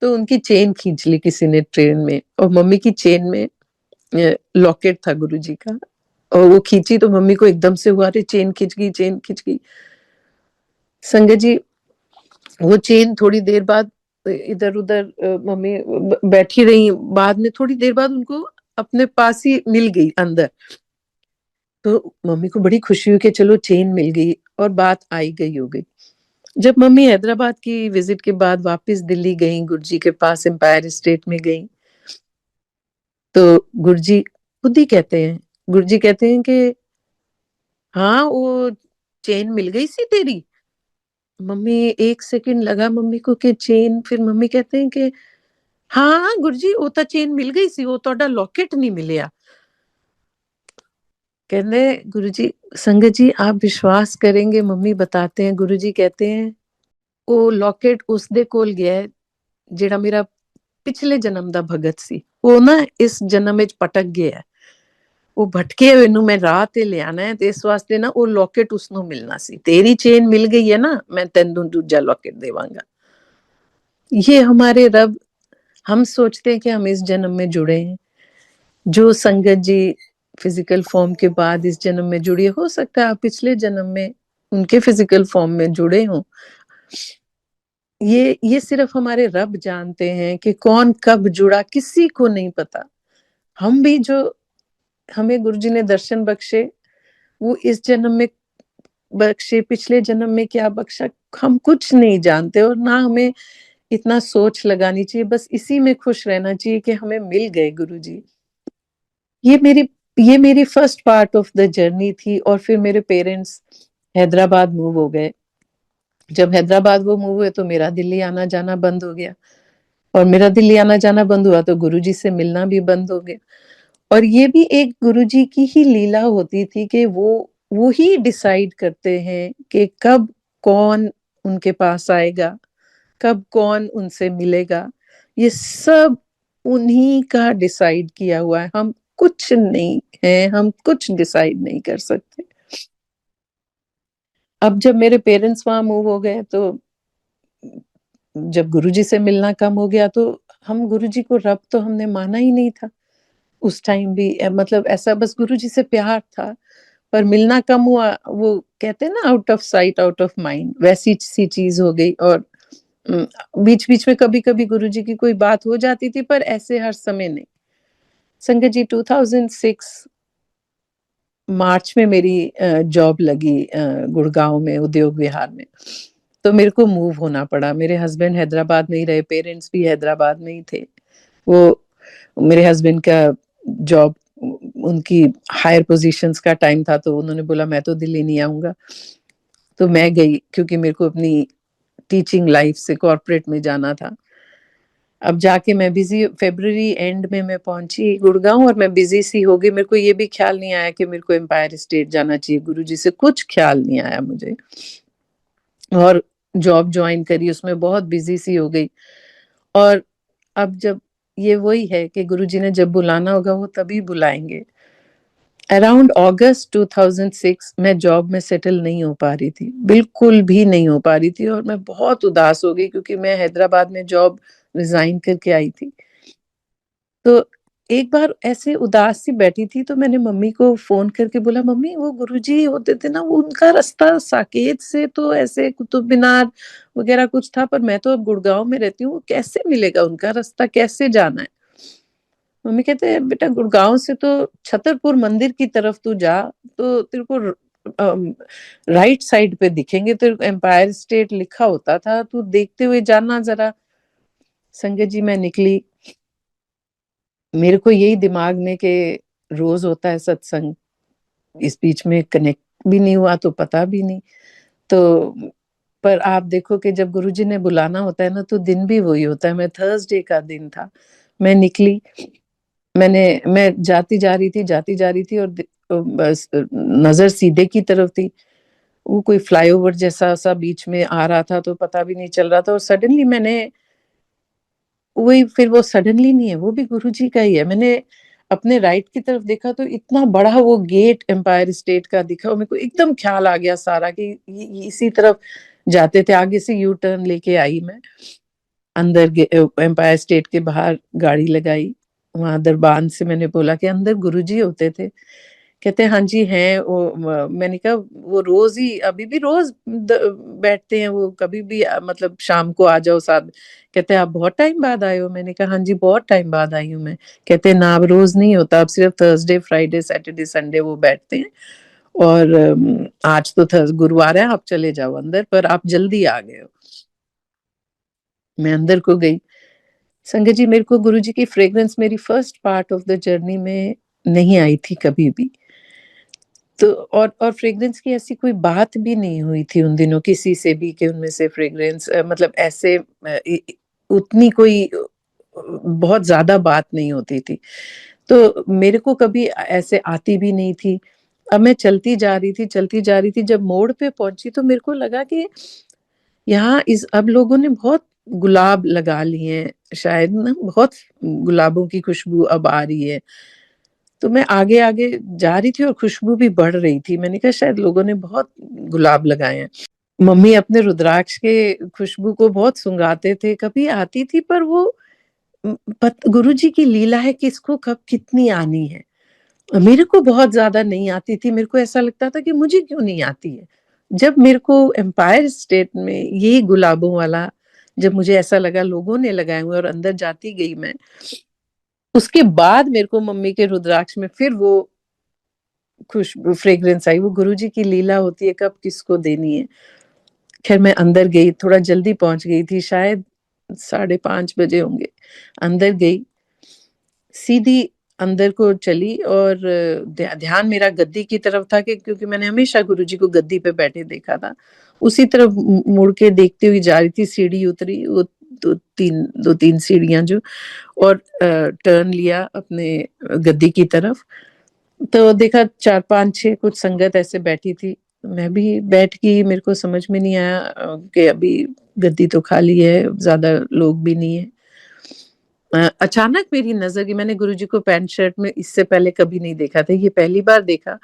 तो उनकी चेन खींच ली किसी ने ट्रेन में, और मम्मी की चेन में लॉकेट था गुरुजी का, और वो खींची तो मम्मी को एकदम से हुआ, अरे चेन खिंच गई, चेन खिंच गई। संगत जी, वो चेन थोड़ी देर बाद इधर उधर मम्मी बैठी रही, बाद में थोड़ी देर बाद उनको अपने पास ही मिल गई अंदर। तो मम्मी को बड़ी खुशी हुई कि चलो चेन मिल गई, और बात आई गई हो गई। जब मम्मी हैदराबाद की विजिट के बाद वापस दिल्ली गई, गुरुजी के पास एम्पायर स्टेट में गई, तो गुरुजी खुद ही कहते हैं, गुरुजी कहते हैं कि हाँ वो चेन मिल गई सी तेरी। मम्मी, एक सेकंड लगा मम्मी को कि चेन, फिर मम्मी कहते हैं कि हाँ गुरुजी वो तो चेन मिल गई सी, वो ਤੁਹਾਡਾ लॉकेट नहीं मिलिया। कहने गुरुजी, संगत जी आप विश्वास करेंगे, मम्मी बताते हैं, गुरुजी कहते हैं वो लॉकेट उसदे कोल गया है ਜਿਹੜਾ ਮੇਰਾ ਪਿਛਲੇ ਜਨਮ ਦਾ ਭਗਤ ਸੀ, ਉਹ ਨਾ ਇਸ ਜਨਮ ਵਿੱਚ ਪਟਕ ਗਿਆ, ਉਹ ਭਟਕੇ ਹੋਏ ਨੂੰ ਮੈਂ ਰਾਹ ਤੇ ਲਿਆਣਾ ਹੈ, ਤੇ ਇਸ ਵਾਸਤੇ ਨਾ ਉਹ ਲੌਕੇਟ ਉਸ ਨੂੰ ਮਿਲਣਾ ਸੀ। ਤੇਰੀ ਚੇਨ ਮਿਲ ਗਈ ਹੈ ਨਾ, मैं ਤੈਨੂੰ दूजा लॉकेट देवांगा। ये हमारे रब, हम सोचते हैं कि हम इस जन्म में जुड़े हैं, जो संगत जी फिजिकल फॉर्म के बाद इस जन्म में जुड़ी, हो सकता है आप पिछले जन्म में उनके फिजिकल फॉर्म में जुड़े हों। ये सिर्फ हमारे रब जानते हैं कि कौन कब जुड़ा, किसी को नहीं पता। हम भी जो हमें गुरुजी ने दर्शन बख्शे, वो इस जन्म में बख्शे, पिछले जन्म में क्या बख्शा हम कुछ नहीं जानते, और ना हमें इतना सोच लगानी चाहिए, बस इसी में खुश रहना चाहिए कि हमें मिल गए गुरुजी। ये मेरी ये मेरी first part of the journey थी। और फिर मेरे पेरेंट्स हैदराबाद मूव हो गए। जब हैदराबाद वो मूव हुए तो मेरा दिल्ली आना जाना बंद हो गया, और मेरा दिल्ली आना जाना बंद हुआ तो गुरुजी से मिलना भी बंद हो गया। और ये भी एक गुरुजी की ही लीला होती थी कि वो ही डिसाइड करते हैं कि कब कौन उनके पास आएगा, कब कौन उनसे मिलेगा, ये सब उन्हीं का डिसाइड किया हुआ है। हम कुछ नहीं है, हम कुछ डिसाइड नहीं कर सकते। अब जब मेरे पेरेंट्स वहां मूव हो गए, तो जब गुरुजी से मिलना कम हो गया, तो हम गुरुजी को रब तो हमने माना ही नहीं था उस टाइम भी। मतलब ऐसा बस गुरुजी से प्यार था, पर मिलना कम हुआ। वो कहते हैं ना, out of sight out of mind, वैसी सी चीज हो गई। और बीच बीच में कभी कभी गुरुजी की कोई बात हो जाती थी, पर ऐसे हर समय नहीं। संगत जी, 2006 मार्च में मेरी जॉब लगी गुड़गांव में, उद्योग विहार में। तो मेरे को मूव होना पड़ा। मेरे हस्बैंड हैदराबाद में ही रहे, पेरेंट्स भी हैदराबाद में ही थे। वो मेरे हस्बैंड का जॉब, उनकी हायर पोजीशंस का टाइम था, तो उन्होंने बोला मैं तो दिल्ली नहीं आऊंगा। तो मैं गई, क्योंकि मेरे को अपनी टीचिंग लाइफ से कॉर्पोरेट में जाना था। अब जाके मैं बिजी, फरवरी एंड में मैं पहुंची गुड़गांव, और मैं बिजी सी हो गई। मेरे को ये भी ख्याल नहीं आया कि मेरे को एम्पायर स्टेट जाना चाहिए, गुरुजी से कुछ ख्याल नहीं आया मुझे। और जॉब ज्वाइन करी, उसमें बहुत बिजी सी हो गई। और अब जब ये वही है कि गुरुजी ने जब बुलाना होगा वो तभी बुलाएंगे। अराउंड अगस्त 2006 मैं जॉब में सेटल नहीं हो पा रही थी, बिल्कुल भी नहीं हो पा रही थी। और मैं बहुत उदास हो गई, क्योंकि मैं हैदराबाद में जॉब रिजाइन करके आई थी। तो एक बार ऐसे उदास सी बैठी थी, तो मैंने मम्मी को फोन करके बोला, मम्मी वो गुरुजी होते थे ना, वो उनका रास्ता साकेत से तो ऐसे कुतुब मीनार वगैरह कुछ था, पर मैं तो अब गुड़गांव में रहती हूँ, कैसे मिलेगा उनका रास्ता, कैसे जाना है। मम्मी कहते हैं, बेटा गुड़गांव से तो छतरपुर मंदिर की तरफ तू जा, तो तेरे को राइट साइड पे दिखेंगे, तेरे को एम्पायर स्टेट लिखा होता था, तू देखते हुए जाना जरा। संगत जी, मैं निकली। मेरे को यही दिमाग में कि रोज होता है सत्संग, इस बीच में कनेक्ट भी नहीं हुआ, तो पता भी नहीं। तो पर आप देखो कि जब गुरुजी ने बुलाना होता है ना, तो दिन भी वही होता है। मैं थर्सडे का दिन था, मैं निकली। मैं जाती जा रही थी, और बस नजर सीधे की तरफ थी। वो कोई फ्लाईओवर जैसा सा बीच में आ रहा था, तो पता भी नहीं चल रहा था। और सडनली मैंने वही, फिर वो सडनली नहीं है, वो भी गुरुजी का ही है। मैंने अपने राइट की तरफ देखा, तो इतना बड़ा वो गेट एम्पायर स्टेट का दिखा, और मेरे को एकदम ख्याल आ गया सारा कि इसी तरफ जाते थे। आगे से यू टर्न लेके आई मैं, अंदर एम्पायर स्टेट के बाहर गाड़ी लगाई। वहां दरबान से मैंने बोला कि अंदर गुरुजी होते थे। कहते हैं हाँ जी हैं वो। मैंने कहा वो रोज ही, अभी भी रोज बैठते हैं वो, कभी भी मतलब शाम को आ जाओ साथ। कहते हैं आप बहुत टाइम बाद आए हो। मैंने कहा हाँ जी, बहुत टाइम बाद आई हूँ मैं। कहते हैं ना, अब रोज नहीं होता, अब सिर्फ थर्सडे फ्राइडे सैटरडे संडे वो बैठते हैं। और आज तो गुरुवार है, आप चले जाओ अंदर, पर आप जल्दी आ गए हो। मैं अंदर को गई। संगत जी, मेरे को गुरुजी की फ्रेग्रेंस मेरी first part of the journey में नहीं आई थी कभी भी। तो और फ्रेग्रेंस की ऐसी कोई बात भी नहीं हुई थी उन दिनों किसी से भी, कि उनमें से फ्रेग्रेंस मतलब ऐसे उतनी कोई बहुत ज्यादा बात नहीं होती थी। तो मेरे को कभी ऐसे आती भी नहीं थी। अब मैं चलती जा रही थी, जब मोड़ पे पहुंची, तो मेरे को लगा कि यहाँ इस अब लोगों ने बहुत गुलाब लगा लिए हैं, शायद ना बहुत गुलाबों की खुशबू अब आ रही है। तो मैं आगे आगे जा रही थी, और खुशबू भी बढ़ रही थी। मैंने कहा शायद लोगों ने बहुत गुलाब लगाए हैं। मम्मी अपने रुद्राक्ष के खुशबू को बहुत सुंघाते थे, कभी आती थी, पर वो गुरुजी की लीला है कि इसको कब कितनी आनी है। मेरे को बहुत ज्यादा नहीं आती थी। मेरे को ऐसा लगता था कि मुझे क्यों नहीं आती है। जब मेरे को एम्पायर स्टेट में यही गुलाबों वाला, जब मुझे ऐसा लगा लोगों ने लगाए हुए, और अंदर जाती गई मैं, उसके बाद मेरे को मम्मी के रुद्राक्ष में फिर वो खुशबू फ्रेग्रेंस आई। वो गुरुजी की लीला होती है, कब किसको देनी है। खैर मैं अंदर गई, थोड़ा जल्दी पहुंच गई थी, शायद 5:30 बजे होंगे। अंदर गई, सीधी अंदर को चली, और ध्यान मेरा गद्दी की तरफ था, कि क्योंकि मैंने हमेशा गुरुजी को गद्दी पे बैठे देखा था। उसी तरफ मुड़ के देखती हुई जा रही थी। सीढ़ी उतरी, वो दो तीन सीढ़ियां जो, और टर्न लिया अपने गद्दी की तरफ। तो देखा 4 5 6 कुछ संगत ऐसे बैठी थी। मैं भी बैठ गई, मेरे को समझ में नहीं आया कि अभी गद्दी तो खाली है, ज़्यादा लोग भी नहीं है। अचानक मेरी नज़र गई, मैंने गुरुजी को पैंट शर्ट में इससे पहले कभी नहीं देखा था, ये पहली बार देखा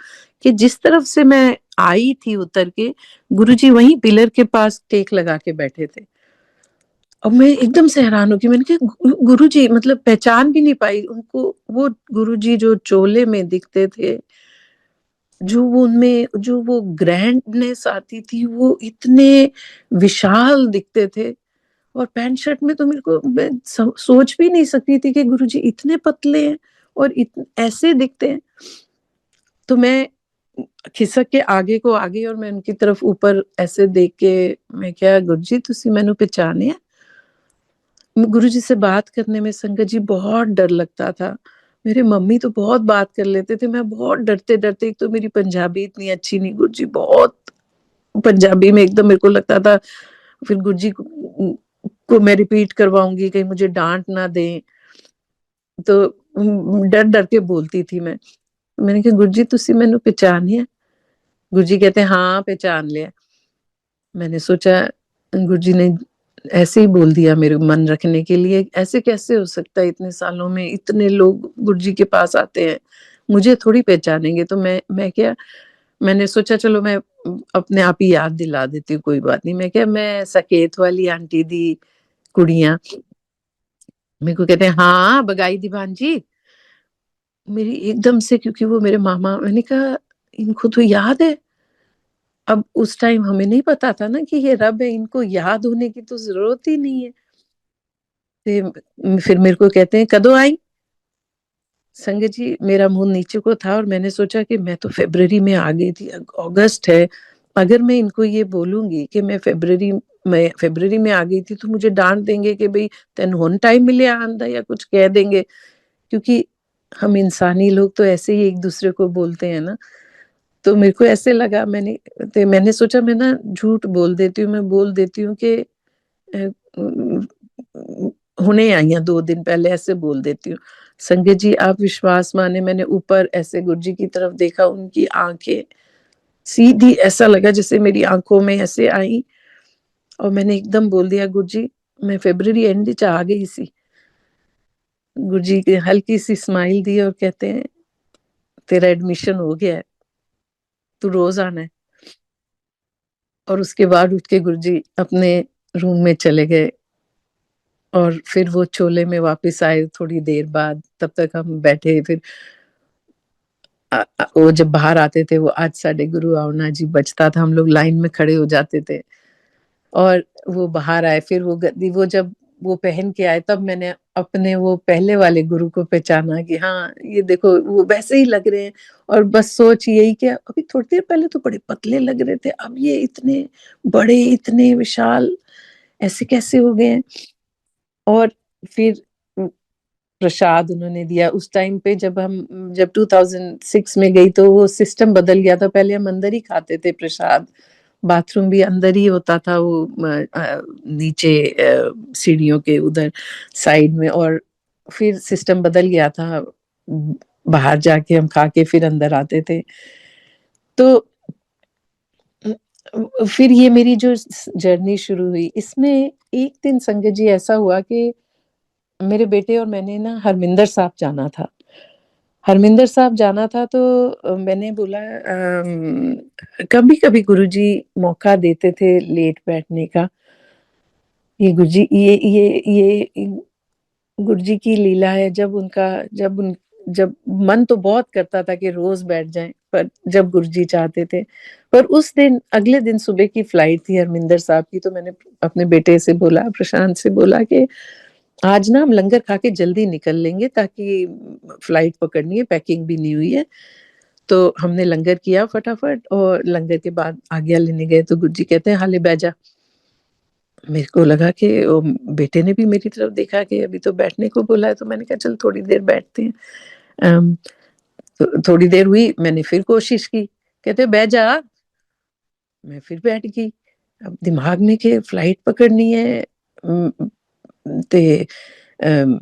कि जिस तरफ से मैं आई थी उतर के, गुरुजी वहीं पिलर के पास टेक लगा के बैठे थे। अब मैं एकदम से हैरान हो गई, मैंने कहा गुरुजी, मतलब पहचान भी नहीं पाई उनको, वो गुरुजी जो चोले में दिखते थे, जो वो उनमें जो वो ग्रैंडनेस आती थी, वो इतने विशाल दिखते थे। और पैंट शर्ट में तो मेरे को, मैं सोच भी नहीं सकती थी कि गुरुजी इतने पतले हैं और ऐसे दिखते हैं। तो मैं खिसक के आगे को आ गई और मैं उनकी तरफ ऊपर ऐसे देख के मैं क्या, गुरुजी तुसी मैनू पहचाने? गुरुजी से बात करने में संगत जी बहुत डर लगता था। मेरे मम्मी तो बहुत बात कर लेते थे, मैं बहुत डरते-डरते, एक तो मेरी पंजाबी इतनी अच्छी नहीं, गुरुजी बहुत पंजाबी में एकदम मेरे को लगता था, फिर गुरुजी को मैं रिपीट करवाऊँगी, कहीं मुझे डाँट ना दें। तो डर-डर के बोलती थी मैं। मैंने कहा गुरुजी तुसी मैनू पहचानिया? गुरुजी कहते हैं हाँ, पहचान लिया। मैंने सोचा गुरुजी ने ऐसे ही बोल दिया मेरे मन रखने के लिए, ऐसे कैसे हो सकता है, इतने सालों में इतने लोग गुरुजी के पास आते हैं, मुझे थोड़ी पहचानेंगे। तो मैं क्या, मैंने सोचा चलो मैं अपने आप ही याद दिला देती हूँ, कोई बात नहीं। मैं क्या, मैं सकेत वाली आंटी दी कुड़ियाँ। मेरे को कहते हैं हाँ, बगाई दी भांजी। मेरी एकदम से, क्योंकि वो मेरे मामा, मैंने कहा इनको तो याद है। अब उस टाइम हमें नहीं पता था ना कि ये रब है, इनको याद होने की तो ज़रूरत ही नहीं है। फिर मेरे को कहते हैं कदों आई? संगत जी मेरा मुँह नीचे को था और मैंने सोचा कि मैं तो फ़रवरी में आ गई थी, अगस्त है। अगर मैं इनको ये बोलूँगी कि मैं फ़रवरी में आ गई थी, तो मुझे डाँट देंगे कि भई तैनू हुण टाइम मिलिया आन दा, या कुछ कह देंगे। क्योंकि हम इंसानी लोग तो ऐसे ही एक-दूसरे को बोलते हैं ना। तो मेरे को ऐसे लगा, मैंने सोचा मैं ना झूठ बोल देती हूँ, मैं बोल देती हूँ कि अ, उम, हुणे आई हैं 2 दिन पहले, ऐसे बोल देती हूँ। संगत जी आप विश्वास माने, मैंने ऊपर ऐसे गुरुजी की तरफ देखा, उनकी आँखें सीधी, ऐसा लगा जैसे मेरी आँखों में ऐसे आई, और मैंने एकदम बोल दिया गुरुजी मैं फ़रवरी एंड विच आ गई सी। गुरुजी की हल्की सी स्माइल दी और कहते हैं तेरा एडमिशन हो गया है, तू रोज़ आना है। और उसके बाद उठ के गुरुजी अपने रूम में चले गए और फिर वो चोले में वापस आए थोड़ी देर बाद। तब तक हम बैठे, फिर वो जब बाहर आते थे, वो आज साडे गुरु आओ ना जी बजता था, हम लोग लाइन में खड़े हो जाते थे और वो बाहर आए, फिर वो गद्दी वो जब वो पहन के आए, तब मैंने अपने वो पहले वाले गुरु को पहचाना कि हाँ, ये देखो वो वैसे ही लग रहे हैं। और बस सोच यही कि अभी थोड़ी देर पहले तो बड़े पतले लग रहे थे, अब ये इतने बड़े, इतने विशाल ऐसे कैसे हो गए हैं? और फिर प्रसाद उन्होंने दिया उस टाइम पे, जब 2006 में गई तो वो सिस्टम बदल गया था, पहले हम अंदर ही खाते थे प्रसाद, बाथरूम भी अंदर ही होता था, वो नीचे सीढ़ियों के उधर साइड में, और फिर सिस्टम बदल गया था, बाहर जाके हम खा के फिर अंदर आते थे। तो फिर ये मेरी जो जर्नी शुरू हुई, इसमें एक दिन संगत जी ऐसा हुआ कि मेरे बेटे और मैंने ना हरमिंदर साहब जाना था। हरमिंदर साहब जाना था तो मैंने बोला कभी-कभी गुरुजी मौका देते थे लेट बैठने का। ये गुरुजी ये गुरुजी की लीला है, जब मन तो बहुत करता था कि रोज़ बैठ जाएँ, पर जब गुरुजी चाहते थे। पर उस दिन, अगले दिन सुबह की फ्लाइट थी हरमिंदर साहब की, तो मैंने अपने बेटे से बोला, प्रशांत से बोला कि आज ना हम लंगर खा के जल्दी निकल लेंगे, ताकि फ्लाइट पकड़नी है, पैकिंग भी नहीं हुई है। तो हमने लंगर किया फटाफट, और लंगर के बाद आज्ञा लेने गए तो गुरुजी कहते हैं हाले बैठ जा। मेरे को लगा कि बेटे ने भी मेरी तरफ देखा कि अभी तो बैठने को बोला है, तो मैंने कहा चल थोड़ी देर बैठते हैं। अम, तो थोड़ी देर हुई, मैंने फिर कोशिश की, कहते बैठ जा। मैं फिर बैठ गई। अब दिमाग में कि फ्लाइट पकड़नी है, उम, ते अम,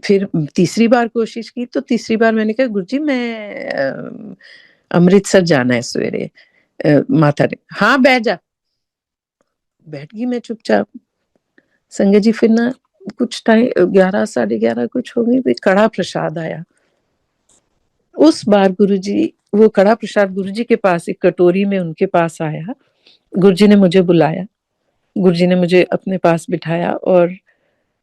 फिर तीसरी बार कोशिश की, तो तीसरी बार मैंने कहा गुरुजी मैं अमृतसर जाना है सवेरे। माथा टेक, हाँ बैठ जा। बैठ गई मैं चुपचाप। संगत जी फिर ना कुछ टाइम 11 साढ़े 11 कुछ हो गई, फिर कड़ा प्रसाद आया। उस बार गुरुजी, वो कड़ा प्रसाद गुरुजी के पास एक कटोरी में उनके पास आया। गुरुजी ने मुझे बुलाया, गुरुजी ने मुझे अपने पास बिठाया और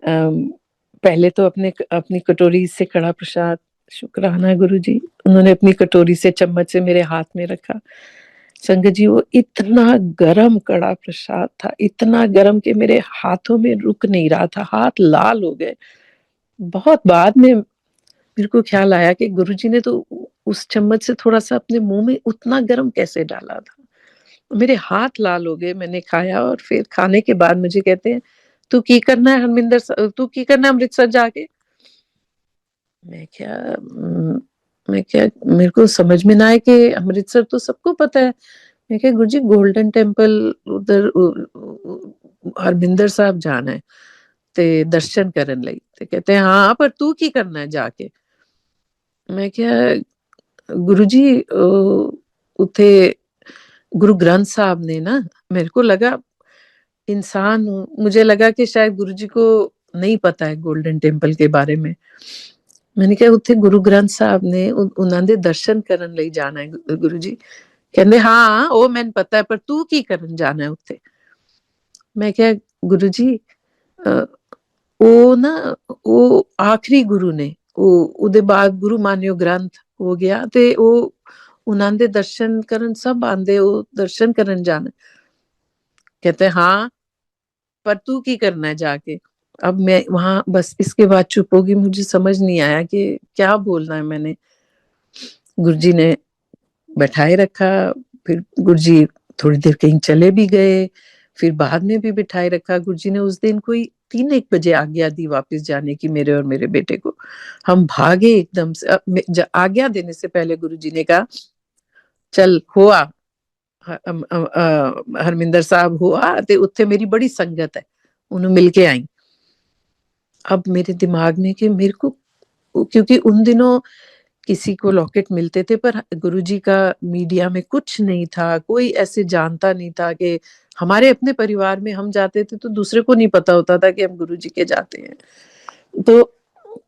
पहले तो अपने अपनी कटोरी से कड़ा प्रसाद, शुक्राना गुरुजी, उन्होंने अपनी कटोरी से चम्मच से मेरे हाथ में रखा। संगत जी वो इतना गरम कड़ा प्रसाद था, इतना गरम कि मेरे हाथों में रुक नहीं रहा था, हाथ लाल हो गए। बहुत बाद में मेरे को ख्याल आया कि गुरुजी ने तो उस चम्मच से थोड़ा सा अपने मुंह में उतना गरम कैसे डाला था। मेरे हाथ लाल हो गए। मैंने खाया और फिर खाने के बाद मुझे कहते हैं, तू की करना है हरमिंदर, तू की करना है अमृतसर जाके। मैं क्या मैं क्या, मेरे को समझ में ना आए कि अमृतसर तो सबको पता है। मैं क्या गुरुजी गोल्डन टेम्पल उधर हरमिंदर साहब जाना है ते दर्शन करन लई। ते कहते हैं हाँ पर तू की करना है जाके। मैं क्या गुरुजी उथे गुरु ग्रंथ साहब ने ना, मेरे को लगा इंसान हूँ, मुझे लगा कि शायद गुरुजी को नहीं पता है गोल्डन टेम्पल के बारे में। मैंने कहा उत्थे गुरु ग्रंथ साहब ने उन्हां दे दर्शन करन लई जाना है गुरुजी। कहंदे हाँ ਉਹ ਮੈਨੂੰ पता है पर तू की करन जाना है उत्थे। मैं क्या गुरुजी ਉਹ ਨਾ ਉਹ ਆਖਰੀ ਗੁਰੂ ਨੇ, ਉਹ ਉਹਦੇ ਬਾਅਦ ਗੁਰੂ ਮਾਨਿਓ ਗ੍ਰੰਥ ਹੋ ਗਿਆ ਤੇ ਉਹ ਉਹਨਾਂ ਦੇ दर्शन करन सब आंदे, ਉਹ दर्शन करन जाना। कहते हाँ पर तू की करना है जाके। अब मैं वहां बस इसके बाद चुप होगी, मुझे समझ नहीं आया कि क्या बोलना है मैंने। गुरुजी ने बैठाए रखा, फिर गुरुजी थोड़ी देर कहीं चले भी गए, फिर बाद में भी बिठाए रखा। गुरुजी ने उस दिन कोई 3-1 बजे आज्ञा दी वापस जाने की मेरे और मेरे बेटे को। हम भागे एकदम से। आज्ञा देने से पहले गुरुजी ने कहा चल हुआ हरमिंदर साहब हुआ ते उत्थे मेरी बड़ी संगत है, उन्हें मिल के आई। अब मेरे दिमाग में कि मेरे को, क्योंकि उन दिनों किसी को लॉकेट मिलते थे पर गुरुजी का मीडिया में कुछ नहीं था, कोई ऐसे जानता नहीं था कि हमारे अपने परिवार में हम जाते थे तो दूसरे को नहीं पता होता था कि हम गुरुजी के जाते हैं। तो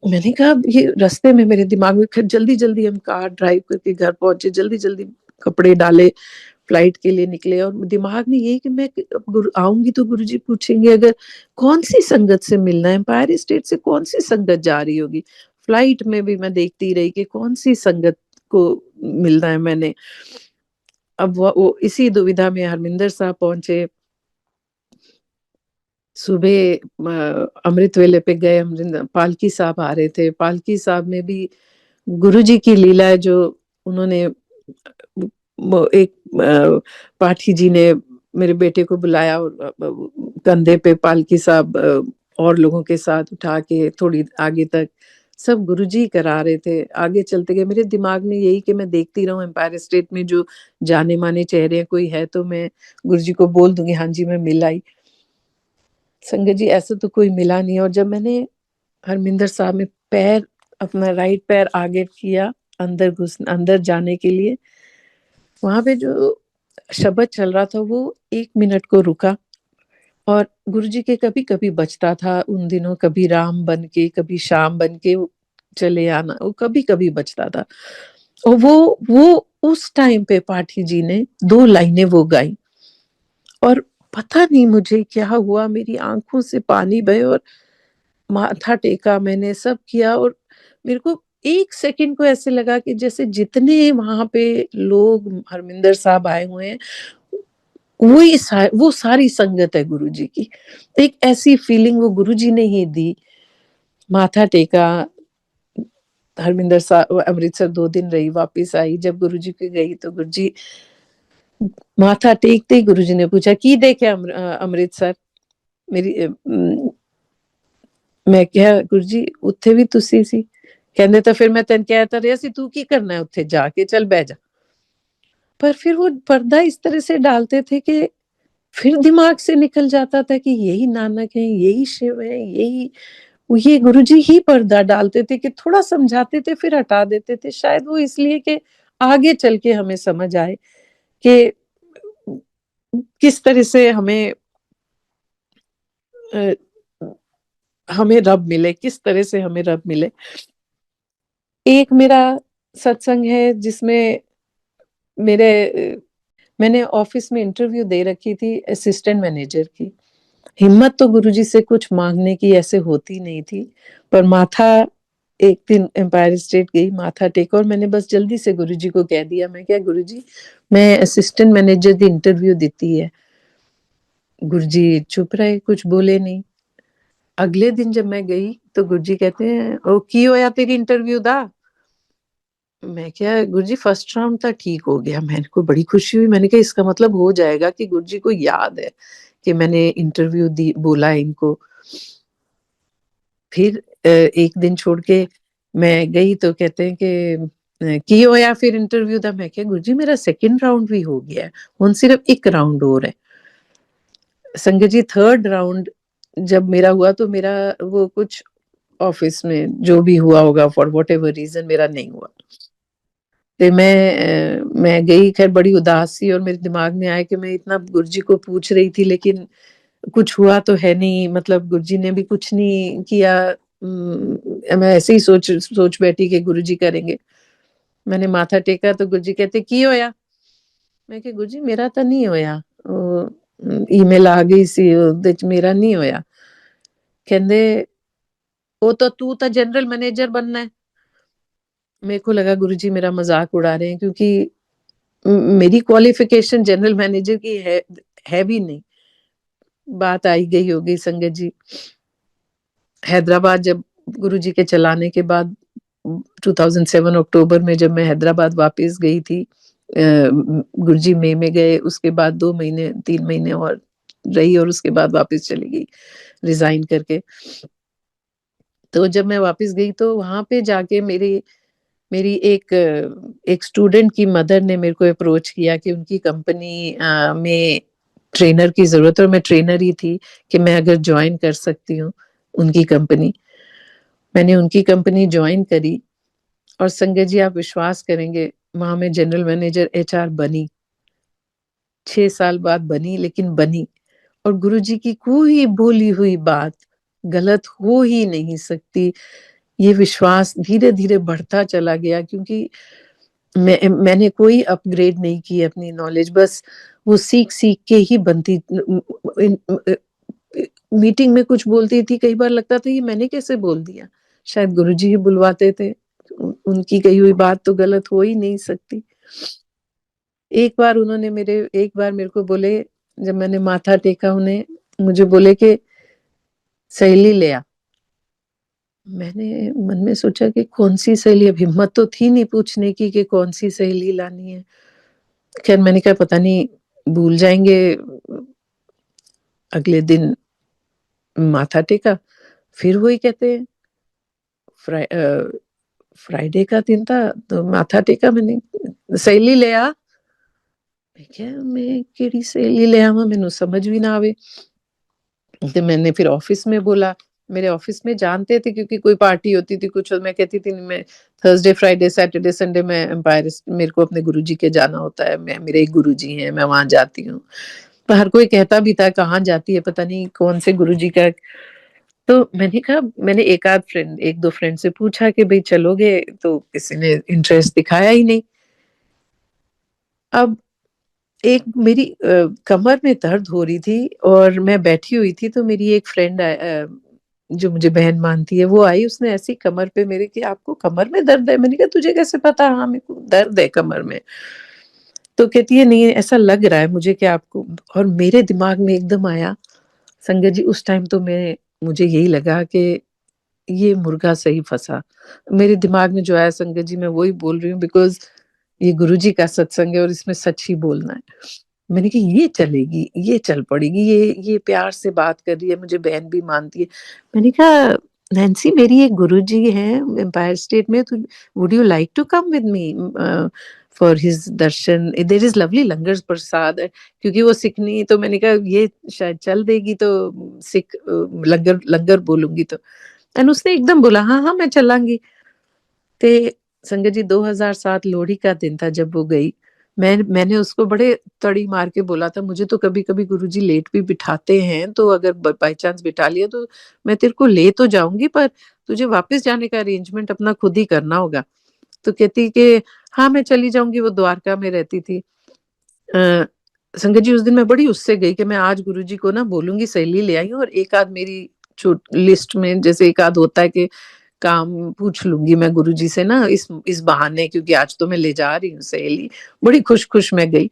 मैंने कहा ये रास्ते में मेरे दिमाग में, फिर जल्दी-जल्दी हम कार ड्राइव करके घर पहुंचे, जल्दी-जल्दी कपड़े डाले, फ्लाइट के लिए निकले और दिमाग में यही कि मैं गुरु आऊंगी तो गुरुजी पूछेंगे अगर कौन सी संगत से मिलना है, एम्पायर स्टेट से कौन सी संगत जा रही होगी। फ्लाइट में भी मैं देखती रही कि कौन सी संगत को मिलना है मैंने। अब वो इसी दुविधा में हरमिंदर साहब पहुंचे। सुबह अमृत वेले पे गए, पालकी साहब आ रहे थे, पालकी साहब में भी गुरुजी की लीला है जो उन्होंने एक पाठी जी ने मेरे बेटे को बुलाया और कंधे पे पालकी साहब और लोगों के साथ उठा के थोड़ी आगे तक सब गुरुजी करा रहे थे। आगे चलते गए, मेरे दिमाग में यही कि मैं देखती रहूं एम्पायर स्टेट में जो जाने माने चेहरे कोई है तो मैं गुरुजी को बोल दूंगी हाँ जी मैं मिल आई। संगत जी ऐसा तो कोई मिला नहीं। और जब मैंने हरमिंदर साहब में पैर, अपना राइट पैर आगे किया अंदर जाने के लिए, वहां पे जो शब्द चल रहा था वो 1 मिनट को रुका और गुरुजी के कभी कभी बजता था उन दिनों, कभी राम बन के कभी श्याम बन के चले आना, वो कभी कभी बजता था। और वो उस टाइम पे पाठी जी ने 2 लाइनें वो गाई और पता नहीं मुझे क्या हुआ, मेरी आंखों से पानी बहे और माथा टेका मैंने, सब किया। और मेरे को 1 सेकंड को ऐसे लगा कि जैसे जितने वहां पे लोग हरमिंदर साहब आए हुए हैं वो सारी संगत है गुरुजी की। एक ऐसी फीलिंग वो गुरुजी ने ही दी। माथा टेका, हरमिंदर साहब अमृतसर 2 दिन रही, वापस आई। जब गुरुजी के गई तो गुरुजी माथा टेकते ही गुरुजी ने पूछा की देखे अमृतसर मेरी मैं क्या गुरुजी उत्थे भी तुसी सी। कहने तो फिर मैं तेन कहता रहा सी तू की करना है उत्थे जाके, चल बह जा। पर फिर वो पर्दा इस तरह से डालते थे कि फिर दिमाग से निकल जाता था कि यही नानक है, यही शिव है, यही ये गुरुजी ही पर्दा डालते थे कि थोड़ा समझाते थे फिर हटा देते थे। शायद वो इसलिए कि आगे चल के हमें समझ आए कि किस तरह से हमें अ, हमें रब मिले, किस तरह से हमें रब मिले। एक मेरा सत्संग है जिसमें मेरे मैंने ऑफिस में इंटरव्यू दे रखी थी असिस्टेंट मैनेजर की। हिम्मत तो गुरुजी से कुछ मांगने की ऐसे होती नहीं थी, पर माथा एक दिन एम्पायर स्टेट गई, माथा टेका और मैंने बस जल्दी से गुरुजी को कह दिया, मैं क्या गुरुजी मैं असिस्टेंट मैनेजर दी इंटरव्यू दी है। गुरुजी चुप रहे, कुछ बोले नहीं। अगले दिन जब मैं गई तो गुरुजी कहते हैं ओ की होया तेरी इंटरव्यू दा। मैं क्या गुरुजी फर्स्ट राउंड था, ठीक हो गया। मेरे को बड़ी खुशी हुई, मैंने कहा इसका मतलब हो जाएगा कि गुरुजी को याद है कि मैंने इंटरव्यू दी, बोला इनको। फिर एक दिन छोड़ के मैं गई तो कहते हैं कि की होया फिर इंटरव्यू था। मैं क्या गुरुजी मेरा सेकंड राउंड भी हो गया है, हुन सिर्फ एक राउंड और है। संगत जी थर्ड राउंड जब मेरा हुआ तो मेरा वो कुछ ऑफिस में जो भी हुआ होगा फॉर वॉट एवर रीजन मेरा नहीं हुआ। तो मैं गई, खैर बड़ी उदास सी, और मेरे दिमाग में आया कि मैं इतना गुरुजी को पूछ रही थी लेकिन कुछ हुआ तो है नहीं, मतलब गुरुजी ने भी कुछ नहीं किया। मैं ऐसे ही सोच सोच बैठी कि गुरुजी करेंगे। मैंने माथा टेका तो गुरुजी कहते की होया। मैं कि गुरुजी मेरा तो नहीं होया, ईमेल आ गई सी ਉਹਦੇ ਚ मेरा नहीं होया। कहंदे वो तो तू तो जनरल मैनेजर बनना है। मेरे को लगा गुरुजी मेरा मजाक उड़ा रहे हैं, क्योंकि मेरी क्वालिफिकेशन जनरल मैनेजर की है भी नहीं। बात आई गई होगी संगत जी। हैदराबाद जब गुरुजी के चलाने के बाद 2007 अक्टूबर में जब मैं हैदराबाद वापस गई थी, गुरुजी मई में गए, उसके बाद 2 महीने 3 महीने और रही और उसके बाद वापस चली गई रिजाइन करके। तो जब मैं वापस गई तो वहां पे जाके मेरी मेरी एक स्टूडेंट की मदर ने मेरे को अप्रोच किया कि उनकी कंपनी में ट्रेनर की जरूरत है, और मैं ट्रेनर ही थी, कि मैं अगर ज्वाइन कर सकती हूँ उनकी कंपनी। मैंने उनकी कंपनी ज्वाइन करी और संजय जी आप विश्वास करेंगे वहां मैं जनरल मैनेजर एचआर बनी। 6 साल बाद बनी, लेकिन बनी। और गुरुजी की कोई बोली हुई बात गलत हो ही नहीं सकती। ये विश्वास धीरे धीरे बढ़ता चला गया, क्योंकि मैंने कोई अपग्रेड नहीं की अपनी नॉलेज, बस वो सीख सीख के ही बनती। मीटिंग में कुछ बोलती थी, कई बार लगता था ये मैंने कैसे बोल दिया, शायद गुरुजी ही बुलवाते थे। उनकी कही हुई बात तो गलत हो ही नहीं सकती। एक बार मेरे को बोले, जब मैंने माथा टेका उन्हें, मुझे बोले कि सहेली ले आ। मैंने मन में सोचा कि कौन सी सहेली, अब हिम्मत तो थी नहीं पूछने की कि कौन सी सहेली लानी है। खैर मैंने कहा पता नहीं भूल जाएंगे। अगले दिन माथा टेका, फिर वही कहते हैं फ्राइडे का दिन था, तो माथा टेका मैंने, सहेली ले आ। मैं क्या मैं केड़ी सहेली ले आवा, मैनू समझ भी ना आवे। तो मैंने फिर ऑफिस में बोला, मेरे ऑफिस में जानते थे क्योंकि कोई पार्टी होती थी कुछ, और मैं कहती थी मैं थर्सडे फ्राइडे सैटरडे संडे में एम्पायर, मेरे को अपने गुरुजी के जाना होता है, मैं मेरे एक गुरुजी हैं मैं वहां जाती हूँ। तो हर कोई कहता भी था कहाँ जाती है, पता नहीं कौन से गुरुजी का। तो मैंने कहा, मैंने एक दो फ्रेंड से पूछा कि भाई चलोगे, तो किसी ने इंटरेस्ट दिखाया ही नहीं। अब एक मेरी कमर में दर्द हो रही थी और मैं बैठी हुई थी, तो मेरी एक फ्रेंड जो मुझे बहन मानती है वो आई, उसने ऐसी कमर पे मेरे कि आपको कमर में दर्द है। मैंने कहा तुझे कैसे पता, हाँ मेरे को दर्द है कमर में। तो कहती है नहीं ऐसा लग रहा है मुझे कि आपको। और मेरे दिमाग में एकदम आया संगत जी, उस टाइम तो मैं मुझे यही लगा कि ये मुर्गा सही फंसा। मेरे दिमाग में जो आया संगत जी मैं वही बोल रही हूँ, बिकॉज ये गुरुजी का सत्संग है और इसमें सच ही बोलना है। मैंने कहा ये चलेगी, ये चल पड़ेगी, ये प्यार से बात कर रही है, मुझे बहन भी मानती है। मैंने कहा नैन्सी मेरी एक गुरुजी है एम्पायर स्टेट में, तो would you like to come with me for his darshan, there is lovely langar prasad. क्योंकि वो सिख नहीं, तो मैंने कहा ये शायद चल देगी, तो सिख लंगर लंगर बोलूंगी तो। एंड उसने एकदम बोला हाँ हाँ मैं चलांगी। ते संगत जी 2007 लोहड़ी का दिन था जब वो गई। मैंने उसको बड़े तड़ी मार के बोला था, मुझे तो कभी-कभी गुरुजी लेट भी बिठाते हैं, तो अगर ब बाय चांस बिठा लिया तो मैं तेरे को ले तो जाऊँगी, पर तुझे वापस जाने का अरेंजमेंट अपना खुद ही करना होगा। तो कहती कि हाँ, मैं चली जाऊँगी, वो द्वारका में रहती थी। अ, संगत जी, उस दिन मैं बड़ी उससे गई कि मैं आज गुरुजी को ना बोलूँगी सहेली ले आई हूँ, और एक आध मेरी छो लिस्ट में जैसे एक आध होता है कि काम पूछ लूँगी मैं गुरुजी से ना इस बहाने, क्योंकि आज तो मैं ले जा रही हूँ सहेली। बड़ी खुश-खुश मैं गई।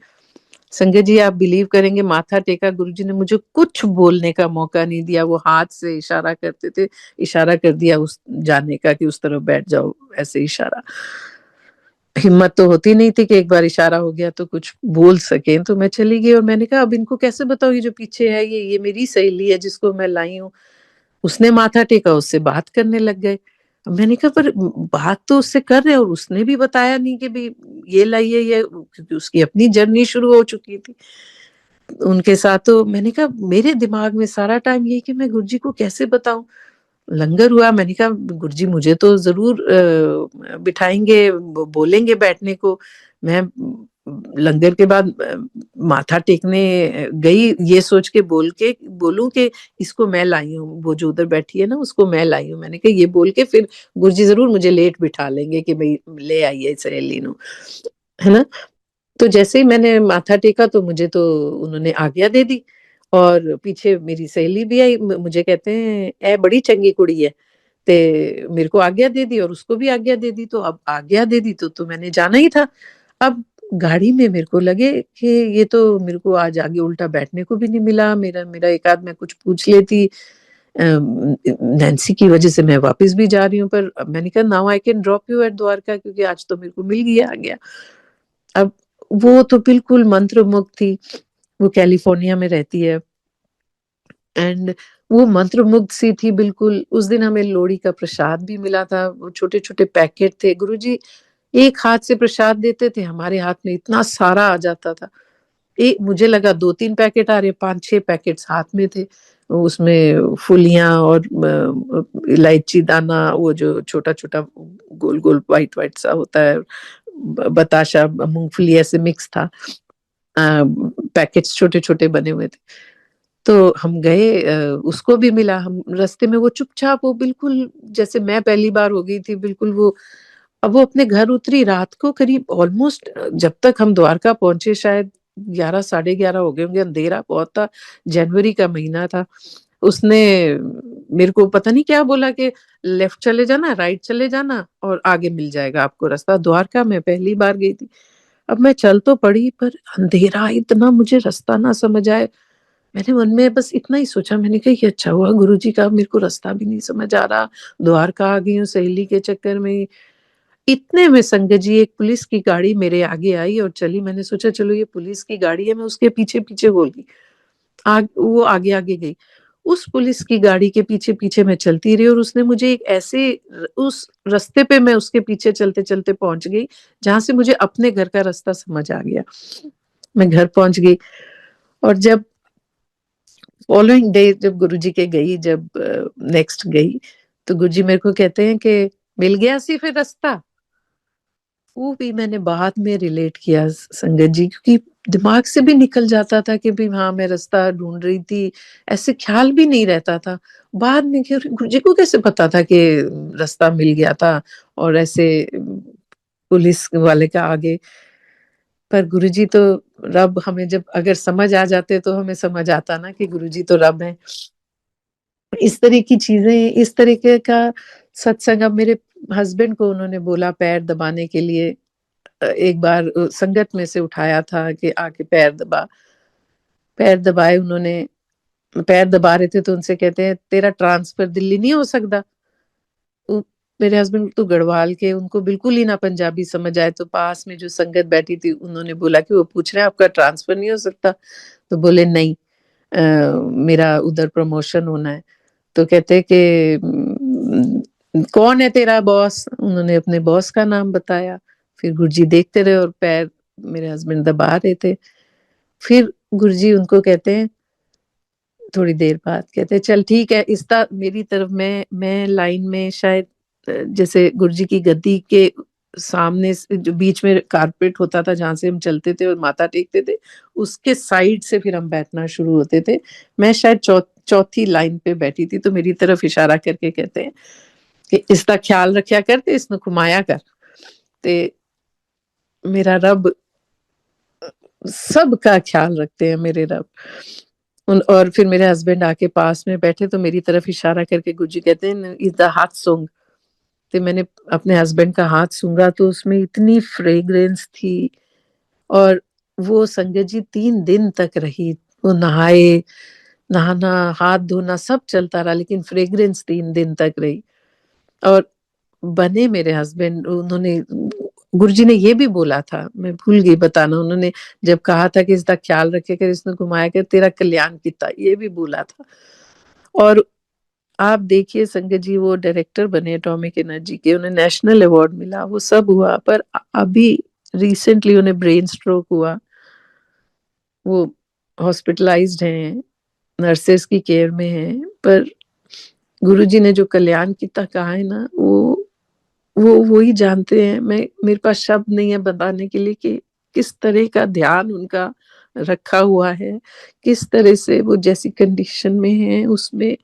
संगत जी, आप बिलीव करेंगे, माथा टेका, गुरुजी ने मुझे कुछ बोलने का मौका नहीं दिया। वो हाथ से इशारा करते थे, इशारा कर दिया उस जाने का कि उस तरफ बैठ जाओ, ऐसे इशारा। हिम्मत तो होती नहीं थी कि एक बार इशारा हो गया तो कुछ बोल सकें, तो मैं चली गई और मैंने कहा अब इनको कैसे बताऊँ, ये जो पीछे है ये मेरी सहेली है जिसको मैं लाई हूँ। उसने माथा टेका, उससे बात करने लग गए। मैंने कहा पर बात तो उससे कर रहे हैं, और उसने भी बताया नहीं कि भई ये लाई है, ये क्योंकि उसकी अपनी जर्नी शुरू हो चुकी थी उनके साथ। तो मैंने कहा मेरे दिमाग में सारा टाइम ये कि मैं गुरुजी को कैसे बताऊँ? लंगर हुआ, मैंने कहा गुरुजी मुझे तो ज़रूर बिठाएँगे, बोलेंगे बैठने को। मैं लंगर के बाद माथा टेकने गई, ये सोच के बोलूँ कि इसको मैं लाई हूँ, वो जो उधर बैठी है ना उसको मैं लाई हूँ। मैंने कहा ये बोल के फिर गुरुजी ज़रूर मुझे लेट बिठा लेंगे कि भई ले आई है सहेली नू, है ना? तो जैसे ही मैंने माथा टेका तो मुझे तो उन्होंने आज्ञा दे दी, और पीछे मेरी सहेली भी आई, मुझे कहते हैं, "ए बड़ी चंगी कुड़ी है।" ते मेरे को आज्ञा दे दी और उसको भी आज्ञा दे दी, तो अब आज्ञा दे दी तो मैंने जाना ही था। अब गाड़ी में मेरे को लगे कि ये तो मेरे को आज आगे उल्टा बैठने को भी नहीं मिला, मेरा मेरा एक आध मैं कुछ पूछ लेती। नैन्सी की वजह से मैं वापस भी जा रही हूँ, पर अब मैंने कहा now I can drop you at Dwarka, क्योंकि आज तो मेरे को मिल गया आज्ञा। अब वो तो बिल्कुल मंत्रमुग्ध थी, वो कैलिफ़ोर्निया में रहती है, एंड वो मंत्रमुग्ध सी थी बिल्कुल। उस दिन हमें लोहड़ी का प्रसाद भी मिला था, वो छोटे-छोटे पैकेट थे। गुरुजी एक हाथ से प्रसाद देते थे, हमारे हाथ में इतना सारा आ जाता था। मुझे लगा 2-3 पैकेट आ रहे, 5-6 पैकेट्स हाथ में थे। उसमें फुलियाँ और इलायची दाना, वो जो छोटा-छोटा गोल-गोल व्हाइट-व्हाइट सा होता है, बताशा, मूँगफली ऐसे मिक्स था। पैकेट्स छोटे-छोटे बने हुए थे। तो हम गए, उसको भी मिला। हम रास्ते में वो चुपचाप, वो बिल्कुल जैसे मैं पहली बार हो गई थी, बिल्कुल वो। अब वो अपने घर उतरी रात को करीब ऑलमोस्ट, जब तक हम द्वारका पहुँचे शायद 11 साढ़े 11 हो गए होंगे, अंधेरा बहुत था, जनवरी का महीना था। उसने मेरे को पता नहीं क्या बोला कि लेफ्ट चले जाना, राइट चले जाना और आगे मिल जाएगा आपको रास्ता। द्वारका मैं पहली बार गई थी। अब मैं चल तो पड़ी, पर अंधेरा इतना, मुझे रास्ता ना समझ आए। मैंने मन में बस इतना ही सोचा, मैंने कहा ये अच्छा हुआ गुरुजी का मेरे को रास्ता भी नहीं समझ आ रहा, द्वारका आ गई हूँ सहेली के चक्कर में। इतने में संगत जी एक पुलिस की गाड़ी मेरे आगे आई और चली। मैंने सोचा चलो ये पुलिस की गाड़ी है, मैं उसके पीछे-पीछे हो गई। वो आगे-आगे गई। उस पुलिस की गाड़ी के पीछे-पीछे मैं चलती रही, और उसने मुझे एक ऐसे उस रास्ते पे मैं उसके पीछे चलते-चलते पहुँच गई, जहाँ से मुझे अपने घर का रास्ता समझ आ गया। मैं घर पहुँच गई, और जब फॉलोइंग डे जब गुरुजी के गई, जब नेक्स्ट गई, तो गुरुजी मेरे को कहते हैं कि मिल गया सी फिर रास्ता? वो भी मैंने बाद में रिलेट किया संगत जी, क्योंकि दिमाग से भी निकल जाता था कि भई हाँ, मैं रास्ता ढूँढ रही थी, ऐसे ख़्याल भी नहीं रहता था। बाद में कि गुरुजी को कैसे पता था कि रास्ता मिल गया था, और ऐसे पुलिस वाले का आगे। पर गुरुजी तो रब, हमें जब अगर समझ आ जाते तो हमें समझ आता ना कि गुरुजी तो रब हैं। इस तरह की चीज़ें, इस तरीके का सत्संग, अब मेरे हस्बैंड को उन्होंने बोला पैर दबाने के लिए, एक बार संगत में से उठाया था कि आके पैर दबा। पैर दबाए उन्होंने, पैर दबा रहे थे तो उनसे कहते हैं, "तेरा ट्रांसफर दिल्ली नहीं हो सकता?" उ मेरे हस्बैंड तो गढ़वाल के, उनको बिल्कुल ही ना पंजाबी समझ आए, तो पास में जो संगत बैठी थी उन्होंने बोला कि, "वो पूछ रहे हैं आपका ट्रांसफर नहीं हो सकता?" तो बोले, "नहीं, मेरा उधर प्रमोशन होना है।" तो कहते कि कौन है तेरा बॉस? उन्होंने अपने बॉस का नाम बताया। फिर गुरुजी देखते रहे और पैर मेरे हस्बैंड दबा रहे थे। फिर गुरुजी उनको कहते हैं, थोड़ी देर बाद कहते हैं, "चल ठीक है।" मेरी तरफ, मैं लाइन में शायद जैसे गुरुजी की गद्दी के सामने से जो बीच में कारपेट होता था जहाँ से हम चलते थे और माथा टेकते थे, उसके साइड से फिर हम बैठना शुरू होते थे। मैं शायद चौथी लाइन पे बैठी थी, तो मेरी तरफ इशारा करके कहते हैं कि इसका ख्याल रखा कर ते इसने घुमाया कर। ते मेरा रब सबका ख्याल रखते हैं मेरे रब। और फिर मेरे हस्बैंड आके पास में बैठे तो मेरी तरफ इशारा करके गुरुजी कहते हैं इज द हाथ सूंघ। तो मैंने अपने हस्बैंड का हाथ सूंघा तो उसमें इतनी फ्रेग्रेंस थी। और वो संगत जी 3 दिन तक रही। वो नहाए, नहाना, हाथ धोना सब चलता रहा, लेकिन फ्रेग्रेंस 3 दिन तक रही। और बने मेरे हस्बैंड, उन्होंने गुरुजी ने ये भी बोला था, मैं भूल गई बताना, उन्होंने जब कहा था कि इसका ख्याल रखे कर, इसने घुमाया कर तेरा कल्याण किता, ये भी बोला था। और आप देखिए संगत जी, वो डायरेक्टर बने एटॉमिक एनर्जी के, उन्हें नेशनल अवार्ड मिला, वो सब हुआ, पर अभी रिसेंटली उन्हें ब्रेन स्ट्रोक हुआ। वो हॉस्पिटलाइज्ड हैं, नर्सेस की केयर में हैं, पर गुरुजी ने जो कल्याण किता कहा है ना, वो ही जानते हैं। मैं, मेरे पास शब्द नहीं है बताने के लिए कि किस तरह का ध्यान उनका रखा हुआ है, किस तरह से वो जैसी कंडीशन में है उसमें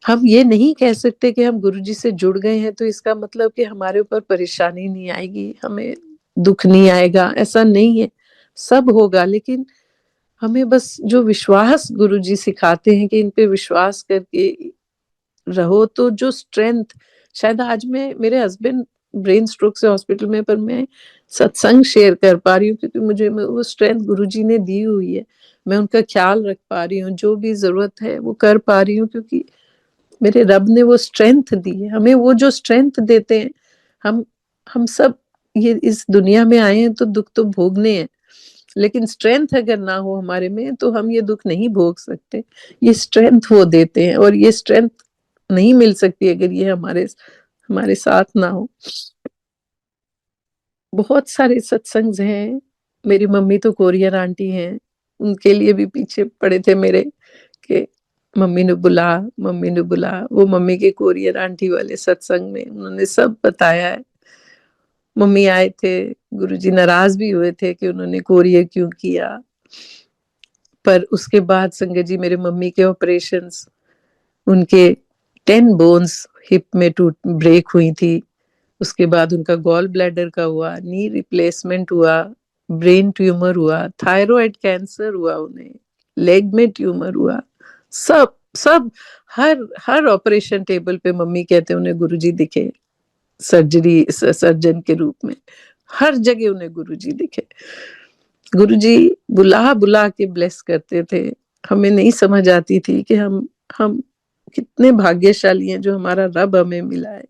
हम ये नहीं कह सकते कि हम गुरुजी से जुड़ गए हैं तो इसका मतलब कि हमारे ऊपर परेशानी नहीं आएगी, हमें दुख नहीं आएगा, ऐसा नहीं है। सब होगा, लेकिन हमें बस जो विश्वास गुरुजी सिखाते हैं कि इन पे विश्वास करके रहो, तो जो स्ट्रेंथ, शायद आज मैं, मेरे हस्बैंड ब्रेन स्ट्रोक से हॉस्पिटल में, पर मैं सत्संग शेयर कर पा रही हूँ क्योंकि मुझे वो स्ट्रेंथ गुरुजी ने दी हुई है। मैं उनका ख्याल रख पा रही हूँ, जो भी जरूरत है वो कर पा रही हूँ, क्योंकि मेरे रब ने वो स्ट्रेंथ दी है। हमें वो जो स्ट्रेंथ देते हैं, हम हम सब ये इस दुनिया में आए हैं तो दुख तो भोगने हैं, लेकिन स्ट्रेंथ अगर ना हो हमारे में तो हम ये दुख नहीं भोग सकते। ये स्ट्रेंथ वो देते हैं, और ये स्ट्रेंथ नहीं मिल सकती अगर ये हमारे हमारे साथ ना हो। बहुत सारे सत्संग हैं। मेरी मम्मी तो कोरियर आंटी हैं, उनके लिए भी पीछे पड़े थे मेरे कि मम्मी ने बुला, मम्मी ने बुला। वो मम्मी के कोरियर आंटी वाले सत्संग में उन्होंने सब बताया है। मम्मी आए थे, गुरुजी नाराज भी हुए थे कि उन्होंने कोरियर क्यों किया, पर उसके बाद संगत जी मेरे मम्मी के ऑपरेशंस, उनके 10 बोन्स हिप में टूट ब्रेक हुई थी। उसके बाद उनका गॉल ब्लैडर का हुआ, नी रिप्लेसमेंट हुआ, ब्रेन ट्यूमर हुआ, थायराइड कैंसर हुआ, उन्हें लेग में ट्यूमर हुआ, सब सब हर हर ऑपरेशन टेबल पे मम्मी कहते उन्हें गुरुजी दिखे, सर्जन के रूप में हर जगह उन्हें गुरुजी दिखे। गुरुजी बुला बुला के ब्लेस करते थे। हमें नहीं समझ आती थी कि हम कितने भाग्यशाली हैं जो हमारा रब हमें मिला है।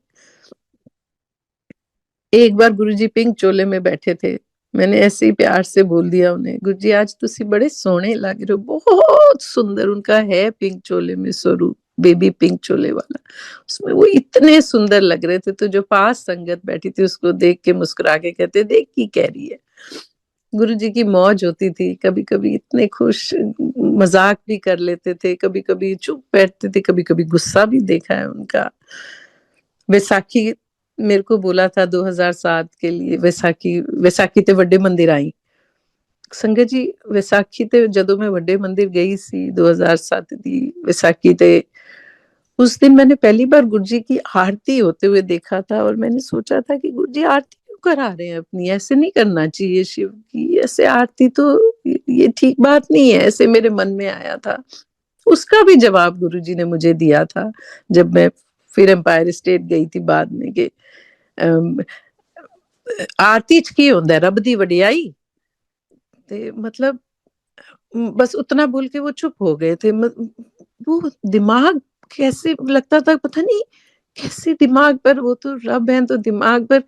एक बार गुरुजी पिंक चोले में बैठे थे, मैंने ऐसे ही प्यार से बोल दिया उन्हें, गुरुजी आज तुसी बड़े सोहने लग रहे हो, बहुत सुंदर। उनका है पिंक चोले में स्वरूप, बेबी पिंक चोले वाला, उसमें वो इतने सुंदर लग रहे थे। तो जो पास संगत बैठी थी उसको देख के मुस्कुरा के कहते, देख की कह रही है। गुरुजी की मौज होती थी, कभी कभी इतने खुश, मजाक भी कर लेते थे, कभी कभी चुप बैठते थे, कभी कभी गुस्सा भी देखा है उनका। बैसाखी मेरे को बोला था 2007 के लिए, वैसाखी ते वड्डे मंदिर आई संगत जी। वैसाखी ते जदों मैं वड्डे मंदिर गई सी 2007 दी वैसाखी ते, उस दिन मैंने पहली बार गुरुजी की आरती होते हुए देखा था। और मैंने सोचा था कि गुरुजी आरती क्यों करा रहे हैं अपनी, ऐसे नहीं करना चाहिए शिव की, ऐसे आरती तो ये ठीक बात नहीं है, ऐसे मेरे मन में आया था। उसका भी जवाब गुरुजी ने मुझे दिया था जब मैं फिर एम्पायर स्टेट गई थी बाद में, कि आरती च की होंदा है, रब दी वडियाई। ते मतलब बस उतना बोल के वो चुप हो गए थे। वो दिमाग कैसे लगता था पता नहीं, कैसे दिमाग पर, वो तो रब है तो दिमाग पर,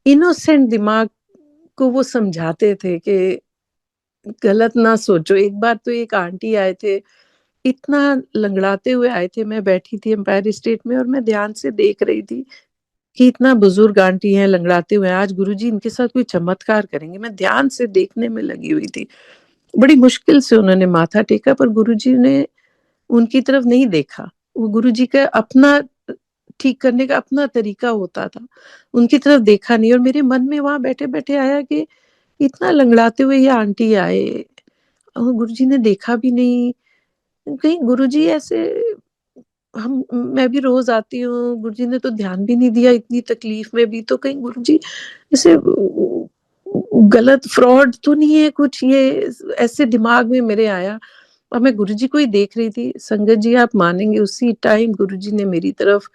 इनोसेंट दिमाग को वो समझाते थे कि गलत ना सोचो। एक बार तो एक आंटी आए थे, इतना लंगड़ाते हुए आए थे, मैं बैठी थी एम्पायर स्टेट में और मैं ध्यान से देख रही थी कि इतना बुजुर्ग आंटी है, लंगड़ाते हुए, आज गुरुजी इनके साथ कोई चमत्कार करेंगे। मैं ध्यान से देखने में लगी हुई थी। बड़ी मुश्किल से उन्होंने माथा टेका, पर गुरुजी ने उनकी तरफ नहीं देखा। वो गुरुजी का अपना ठीक करने का अपना तरीका होता था, उनकी तरफ देखा नहीं और मेरे मन में वहाँ बैठे-बैठे आया कि इतना लंगड़ाते हुए ये आंटी आए और गुरुजी ने देखा भी नहीं, कहीं गुरुजी ऐसे हम मैं भी रोज आती हूँ, गुरुजी ने तो ध्यान भी नहीं दिया इतनी तकलीफ में भी, तो कहीं गुरुजी ऐसे गलत फ्रॉड तो नहीं है कुछ, ये ऐसे दिमाग में मेरे आया और मैं गुरुजी को ही देख रही थी। संगत जी आप मानेंगे उसी टाइम गुरुजी ने मेरी तरफ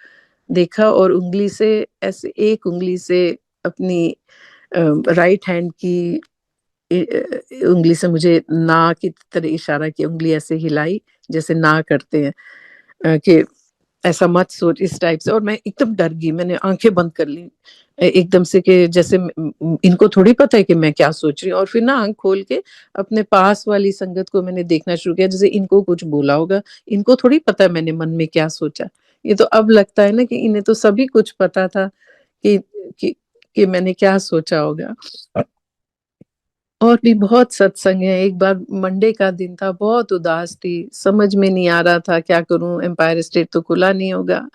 देखा और उंगली से ऐसे एक उंगली से अपनी राइट हैंड की उंगली से मुझे ना की तरह इशारा किया, उंगली ऐसे हिलाई जैसे ना करते हैं कि ऐसा मत सोच इस टाइप से, और मैं एकदम डर गई, मैंने आंखें बंद कर ली एकदम से कि जैसे इनको थोड़ी पता है कि मैं क्या सोच रही हूँ, और फिर ना आंख खोल के अपने पास वाली संगत को मैंने देखना शुरू किया जैसे इनको कुछ बोला होगा, इनको थोड़ी पता है मैंने मन में क्या सोचा। ये तो अब लगता है ना कि इन्हें तो सभी कुछ पता था कि कि, कि मैंने क्या सोचा होगा। और भी बहुत सत्संग है। एक बार मंडे का दिन था, बहुत उदास थी, समझ में नहीं आ रहा था क्या करूं, एम्पायर स्टेट तो खुला नहीं होगा।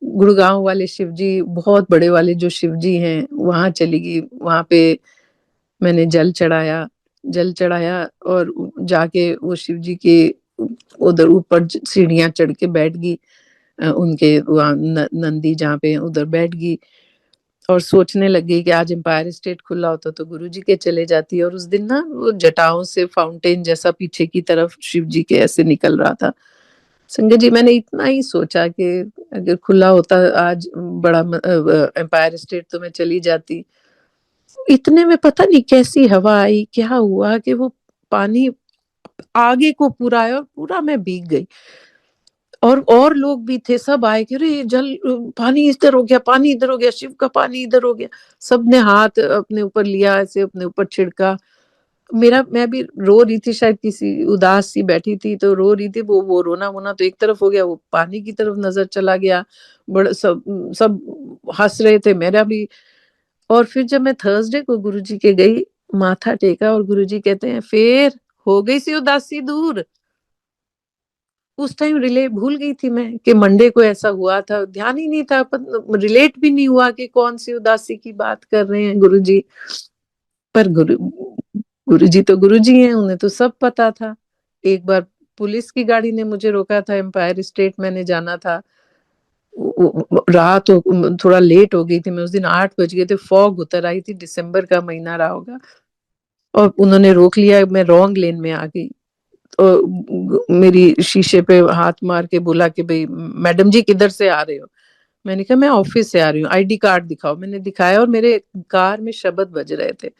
गुड़गांव वाले शिव जी, बहुत बड़े वाले जो शिव जी हैं, वहां चली गई। वहां पे मैंने जल चढ़ाया और जाके वो शिव जी के उधर ऊपर सीढ़ियां चढ़ के बैठ गई, उनके वहां नंदी जहाँ पे उधर बैठ गई और सोचने लग गई कि आज एम्पायर स्टेट खुला होता तो गुरुजी के चले जाती। और उस दिन ना वो जटाओं से फाउंटेन जैसा पीछे की तरफ शिव जी के ऐसे निकल रहा था। संजय जी मैंने इतना ही सोचा कि अगर खुला होता आज बड़ा एम्पायर स्टेट तो मैं चली जाती। इतने में पता नहीं कैसी हवा आई, क्या हुआ कि वो पानी आगे को पूरा आया और पूरा मैं भीग गई। और लोग भी थे, सब आए कि अरे जल पानी इधर हो गया, पानी इधर हो गया, शिव का पानी इधर हो गया। सबने हाथ अपने ऊपर लिया, ऐसे अपने ऊपर छिड़का। मैं भी रो रही थी, शायद किसी उदास सी बैठी थी तो रो रही थी। वो रोना वोना तो एक तरफ हो गया, वो पानी की तरफ नजर चला गया। बड़ा सब सब हंस रहे थे, मेरा भी। और फिर जब मैं थर्सडे को गुरुजी के गई, माथा टेका और गुरुजी कहते हैं फिर हो गई सी उदासी दूर। उस टाइम रिले भूल गई थी मैं कि मंडे को ऐसा हुआ था, ध्यान ही नहीं था, रिलेट भी नहीं हुआ कि कौन सी उदासी की बात कर रहे हैं गुरुजी। पर गुरुजी तो गुरुजी हैं, उन्हें तो सब पता था। एक बार पुलिस की गाड़ी ने मुझे रोका था, एम्पायर स्टेट मैंने जाना था। रात थोड़ा लेट हो गई थी मैं उस दिन, 8 बज गए थे, फॉग उतर आई थी, दिसंबर का महीना रहा होगा। और उन्होंने रोक लिया, मैं रॉन्ग लेन में आ गई। तो मेरी शीशे पे हाथ मार के बोला कि भाई मैडम जी किधर से आ रहे हो। मैंने कहा मैं ऑफिस से आ रही हूँ, आईडी कार्ड दिखाओ। मैंने दिखाया और मेरे कार में शब्द बज रहे थे।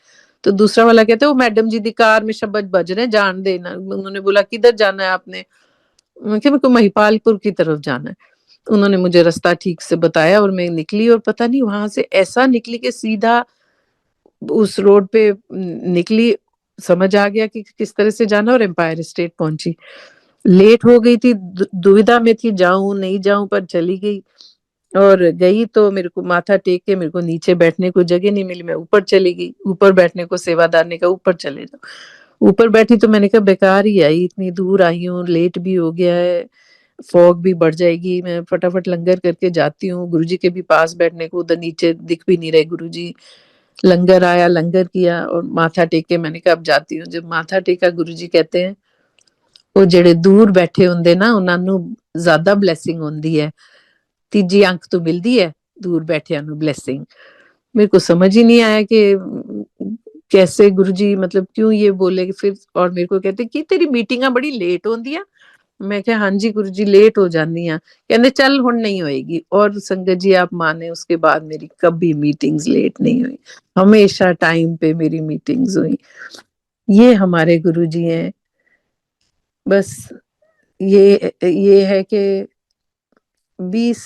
तो दूसरा वाला कहते वो मैडम जी दी कार में शब्द बज रहे हैं, जान देना। उन्होंने बोला किधर जाना है आपने। मैं क्या, मेरे को महिपालपुर की तरफ जाना है। उन्होंने मुझे रास्ता ठीक से बताया और मैं निकली, और पता नहीं वहां से ऐसा निकली कि सीधा उस रोड पे निकली, समझ आ गया कि किस तरह से जाना, और एम्पायर स्टेट पहुंची। लेट हो गई थी, दुविधा में थी जाऊं नहीं जाऊं, पर चली गई। और गई तो मेरे को माथा टेक के, मेरे को नीचे बैठने को जगह नहीं मिली, मैं ऊपर चली गई। ऊपर बैठने को सेवादार ने कहा ऊपर चले जाओ। ऊपर बैठी तो मैंने कहा बेकार ही आई, इतनी दूर आई हूँ, लेट भी हो गया है, फॉग भी बढ़ जाएगी, मैं फटाफट लंगर करके जाती हूँ। गुरुजी के भी पास बैठने को, उधर नीचे दिख भी नहीं रहे गुरुजी। लंगर आया, लंगर किया और माथा टेक के मैंने कहा अब जाती हूँ। जब माथा टेका, गुरुजी कहते हैं ਉਹ ਜਿਹੜੇ ਦੂਰ ਬੈਠੇ ਹੁੰਦੇ ਨਾ ਉਹਨਾਂ ਨੂੰ ਜ਼ਿਆਦਾ ਬਲੇਸਿੰਗ ਹੁੰਦੀ ਹੈ, ਤੀਜੀ ਅੰਕ ਤੋਂ ਮਿਲਦੀ है दूर बैठिया नु ब्लेसिंग। मेरे को समझ ही नहीं आया कि कैसे गुरुजी मतलब क्यों ये बोले फिर। और मेरे को कहते कि तेरी मीटिंगा बड़ी लेट होंदी आ। मैं क्या हाँ जी गुरुजी लेट हो जानी आ। कहते चल हुण नहीं होएगी। और संगत जी आप माने उसके बाद मेरी कभी मीटिंग्स लेट नहीं हुई, हमेशा टाइम पे मेरी मीटिंग्स हुई। ये हमारे गुरुजी हैं। बस ये है कि 20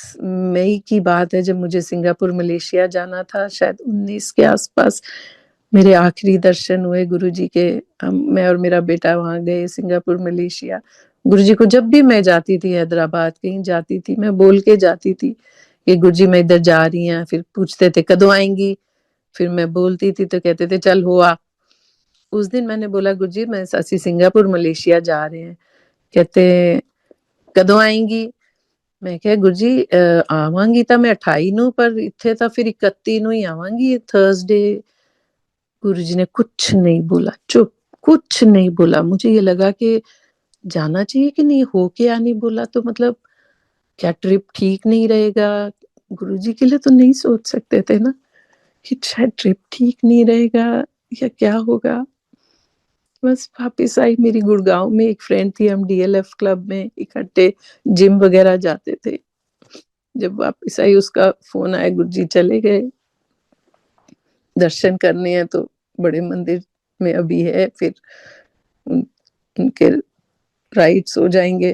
मई की बात है जब मुझे सिंगापुर मलेशिया जाना था, शायद 19 के आसपास मेरे आखिरी दर्शन हुए गुरुजी के। मैं और मेरा बेटा वहां गए सिंगापुर मलेशिया। गुरुजी को जब भी मैं जाती थी, हैदराबाद कहीं जाती थी, मैं बोल के जाती थी कि गुरुजी मैं इधर जा रही हूँ। फिर पूछते थे कदों आएंगी, फिर मैं बोलती थी तो कहते थे चल हुआ। उस दिन मैंने बोला गुरुजी मैं असी सिंगापुर मलेशिया जा रहे हैं। कहते कदों आएंगी। मैं क्या गुरुजी आवांगी तो मैं 28 नू पर इत्थे तो फिर 31 नू ही आवांगी थर्सडे। गुरुजी ने कुछ नहीं बोला, चुप, कुछ नहीं बोला। मुझे ये लगा कि जाना चाहिए कि नहीं, हो क्या नहीं बोला तो मतलब क्या ट्रिप ठीक नहीं रहेगा। गुरुजी के लिए तो नहीं सोच सकते थे ना कि शायद ट्रिप ठीक नहीं रहेगा या क्या होगा। बस वापिस आई। मेरी गुड़गांव में एक फ्रेंड थी, हम डीएलएफ क्लब में इकट्ठे जिम वगैरह जाते थे। जब वापिस आई उसका फोन आया, गुरुजी चले गए, दर्शन करने हैं तो बड़े मंदिर में अभी है, फिर उनके राइट्स हो जाएंगे।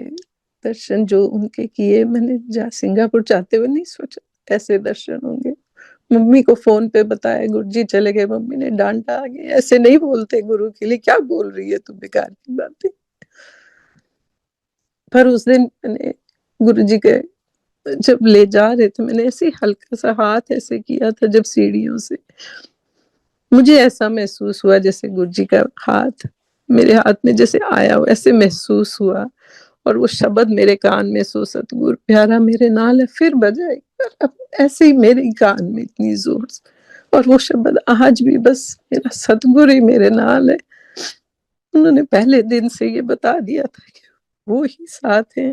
दर्शन जो उनके किए, मैंने जा सिंगापुर जाते हुए नहीं सोचा ऐसे दर्शन होंगे। मम्मी को फोन पे बताया गुरुजी चले गए, मम्मी ने डांटा, आगे ऐसे नहीं बोलते गुरु के लिए, क्या बोल रही है तू बेकार की बातें। पर उस दिन मैंने गुरुजी के जब ले जा रहे थे, मैंने ऐसे हल्का सा हाथ ऐसे किया था जब सीढ़ियों से, मुझे ऐसा महसूस हुआ जैसे गुरुजी का हाथ मेरे हाथ में जैसे आया हो, ऐसे महसूस हुआ। और वो शब्द मेरे कान में, सो सतगुर प्यारा मेरे नाल है, फिर बजा एक बार, अब ऐसे ही मेरे कान में इतनी जोर से। और वो शब्द आज भी बस, मेरा सतगुर ही मेरे नाल है। उन्होंने पहले दिन से ये बता दिया था कि वो ही साथ है।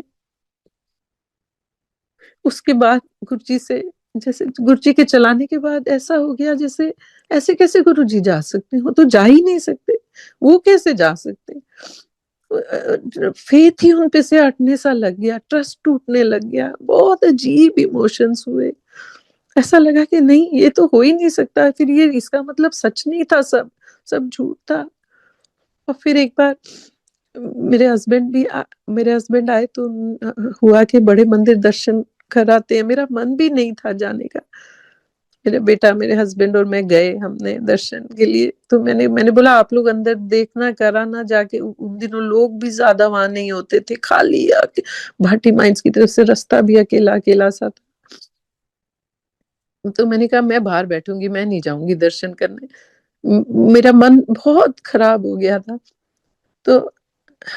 उसके बाद गुरुजी से, जैसे गुरुजी के चलाने के बाद ऐसा हो गया जैसे ऐसे कैसे गुरुजी जा सकते हो, तो जा ही नहीं सकते, वो कैसे जा सकते। फेथ ही उन पे से हटने सा लग गया, ट्रस्ट टूटने लग गया, बहुत अजीब इमोशंस हुए। ऐसा लगा कि नहीं ये तो हो ही नहीं सकता, फिर ये इसका मतलब सच नहीं था, सब सब झूठ था। और फिर एक बार मेरे हस्बैंड भी मेरे हस्बैंड आए तो हुआ कि बड़े मंदिर दर्शन कराते हैं, मेरा मन भी नहीं था जाने का। मेरा बेटा, मेरे हस्बैंड और मैं गए, हमने दर्शन के लिए। तो मैंने बोला आप लोग अंदर देखना, कराना जाके। उन दिनों लोग भी ज्यादा वहां नहीं होते थे, खाली भाटी माइंस की तरफ से रास्ता भी अकेला अकेला सा था। तो मैंने कहा मैं बाहर बैठूंगी, मैं नहीं जाऊंगी दर्शन करने। मेरा मन बहुत खराब हो गया था। तो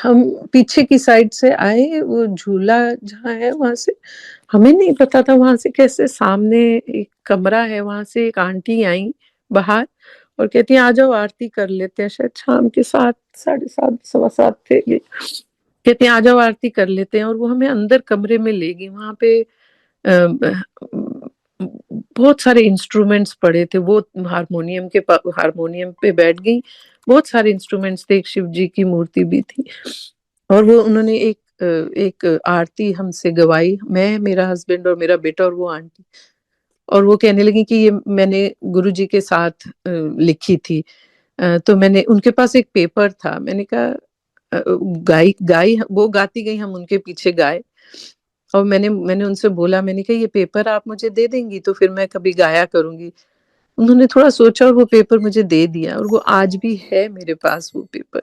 हम पीछे की साइड से आए, वो झूला जहाँ है वहां से, हमें नहीं पता था वहां से कैसे, सामने एक कमरा है, वहां से एक आंटी आई बाहर और कहती है आ जाओ आरती कर लेते हैं। शायद शाम के 7, 7:30, 7:15 थे ये। कहते हैं आ जाओ आरती कर लेते हैं, और वो हमें अंदर कमरे में ले गई। वहां पे बहुत सारे इंस्ट्रूमेंट्स पड़े थे, वो हारमोनियम पे बैठ गई। बहुत सारे इंस्ट्रूमेंट्स थे, एक शिव जी की मूर्ति भी थी। और वो उन्होंने एक आरती हमसे गवाई, मैं, मेरा हस्बैंड और मेरा बेटा और वो आंटी। और वो कहने लगी कि ये मैंने गुरुजी के साथ लिखी थी। तो मैंने, उनके पास एक पेपर था, मैंने कहा गाई गाई वो गाती गई, हम उनके पीछे गाए। और मैंने मैंने उनसे बोला, मैंने कहा ये पेपर आप मुझे दे देंगी तो फिर मैं कभी गाया करूंगी। उन्होंने थोड़ा सोचा और वो पेपर मुझे दे दिया, और वो आज भी है मेरे पास वो पेपर।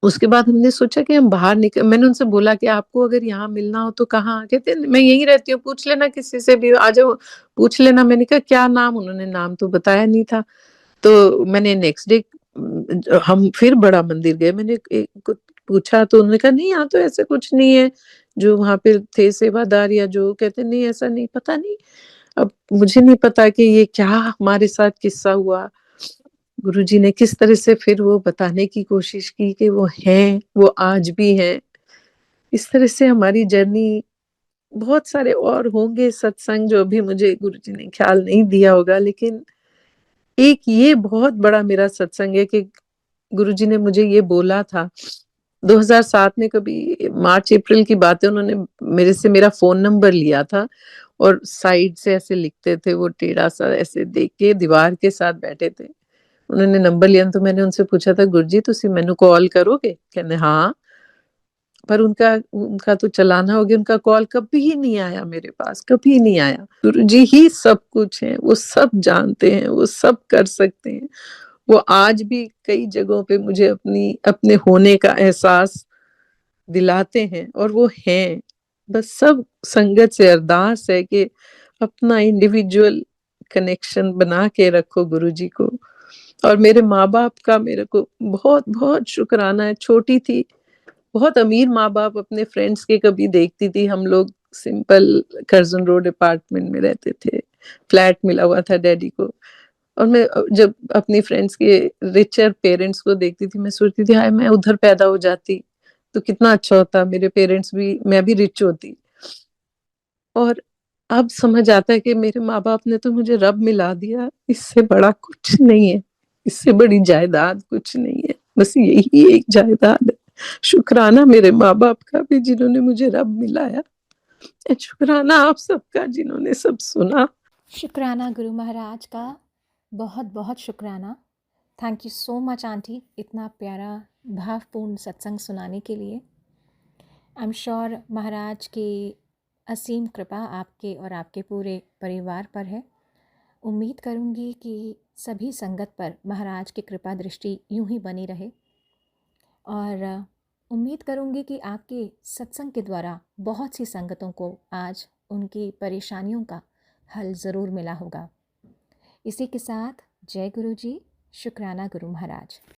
उसके बाद हमने सोचा कि हम बाहर निकल, मैंने उनसे बोला कि आपको अगर यहाँ मिलना हो तो कहाँ, कहते मैं यहीं रहती हूँ, पूछ लेना किसी से भी, आ जाओ पूछ लेना। मैंने कहा क्या नाम, उन्होंने नाम तो बताया नहीं था। तो मैंने नेक्स्ट डे हम फिर बड़ा मंदिर गए, मैंने एक पूछा तो उन्होंने कहा नहीं यहाँ तो ऐसे कुछ नहीं है, जो वहां पे थे सेवादार या जो, कहते नहीं ऐसा नहीं, पता नहीं। अब मुझे नहीं पता कि ये क्या हमारे साथ किस्सा हुआ। गुरुजी ने किस तरह से फिर वो बताने की कोशिश की कि वो हैं, वो आज भी हैं। इस तरह से हमारी जर्नी, बहुत सारे और होंगे सत्संग जो अभी मुझे गुरुजी ने ख्याल नहीं दिया होगा, लेकिन एक ये बहुत बड़ा मेरा सत्संग है कि गुरुजी ने मुझे ये बोला था 2007 में, कभी मार्च अप्रैल की बात है, उन्होंने मेरे से मेरा फोन नंबर लिया था और साइड से ऐसे लिखते थे, वो टेढ़ा सा ऐसे देख के दीवार के साथ बैठे थे। उन्होंने नंबर लिया तो मैंने उनसे पूछा था गुरुजी तुसी मैनू कॉल करोगे, कहने हाँ। पर उनका उनका तो चलाना हो गया, उनका कॉल कभी ही नहीं आया मेरे पास, कभी नहीं आया। गुरुजी ही सब कुछ है, वो सब जानते हैं, वो सब कर सकते हैं। वो आज भी कई जगहों पे मुझे अपने होने का एहसास दिलाते हैं, और वो हैं। बस सब संगत से अरदास है कि अपना इंडिविजुअल कनेक्शन बना के रखो गुरुजी को। और मेरे माँ बाप का मेरे को बहुत बहुत शुक्राना है। छोटी थी बहुत अमीर माँ-बाप अपने फ्रेंड्स के कभी देखती थी, हम लोग सिंपल कर्जन रोड अपार्टमेंट में रहते थे, फ्लैट मिला हुआ था डैडी को। और मैं जब अपनी फ्रेंड्स के रिचर पेरेंट्स को देखती थी, मैं सोचती थी हाय मैं उधर पैदा हो जाती तो कितना अच्छा होता, मेरे पेरेंट्स भी, मैं भी रिच होती। और अब समझ आता है कि मेरे माँ-बाप ने तो मुझे रब मिला दिया, इससे बड़ा कुछ नहीं है, इससे बड़ी जायदाद कुछ नहीं है, बस यही एक जायदाद है। शुक्राना मेरे माँ-बाप का भी जिन्होंने मुझे रब मिलाया, शुक्राना आप सबका जिन्होंने सब सुना। शुक्राना गुरु महाराज का, बहुत बहुत शुक्राना। Thank you so much aunty, इतना प्यारा भावपूर्ण सत्संग सुनाने के लिए। आई एम श्योर महाराज की असीम कृपा आपके और आपके पूरे परिवार पर है। उम्मीद करूँगी कि सभी संगत पर महाराज की कृपा दृष्टि यूं ही बनी रहे, और उम्मीद करूँगी कि आपके सत्संग के द्वारा बहुत सी संगतों को आज उनकी परेशानियों का हल ज़रूर मिला होगा। इसी के साथ जय गुरु जी, शुक्राना गुरु महाराज।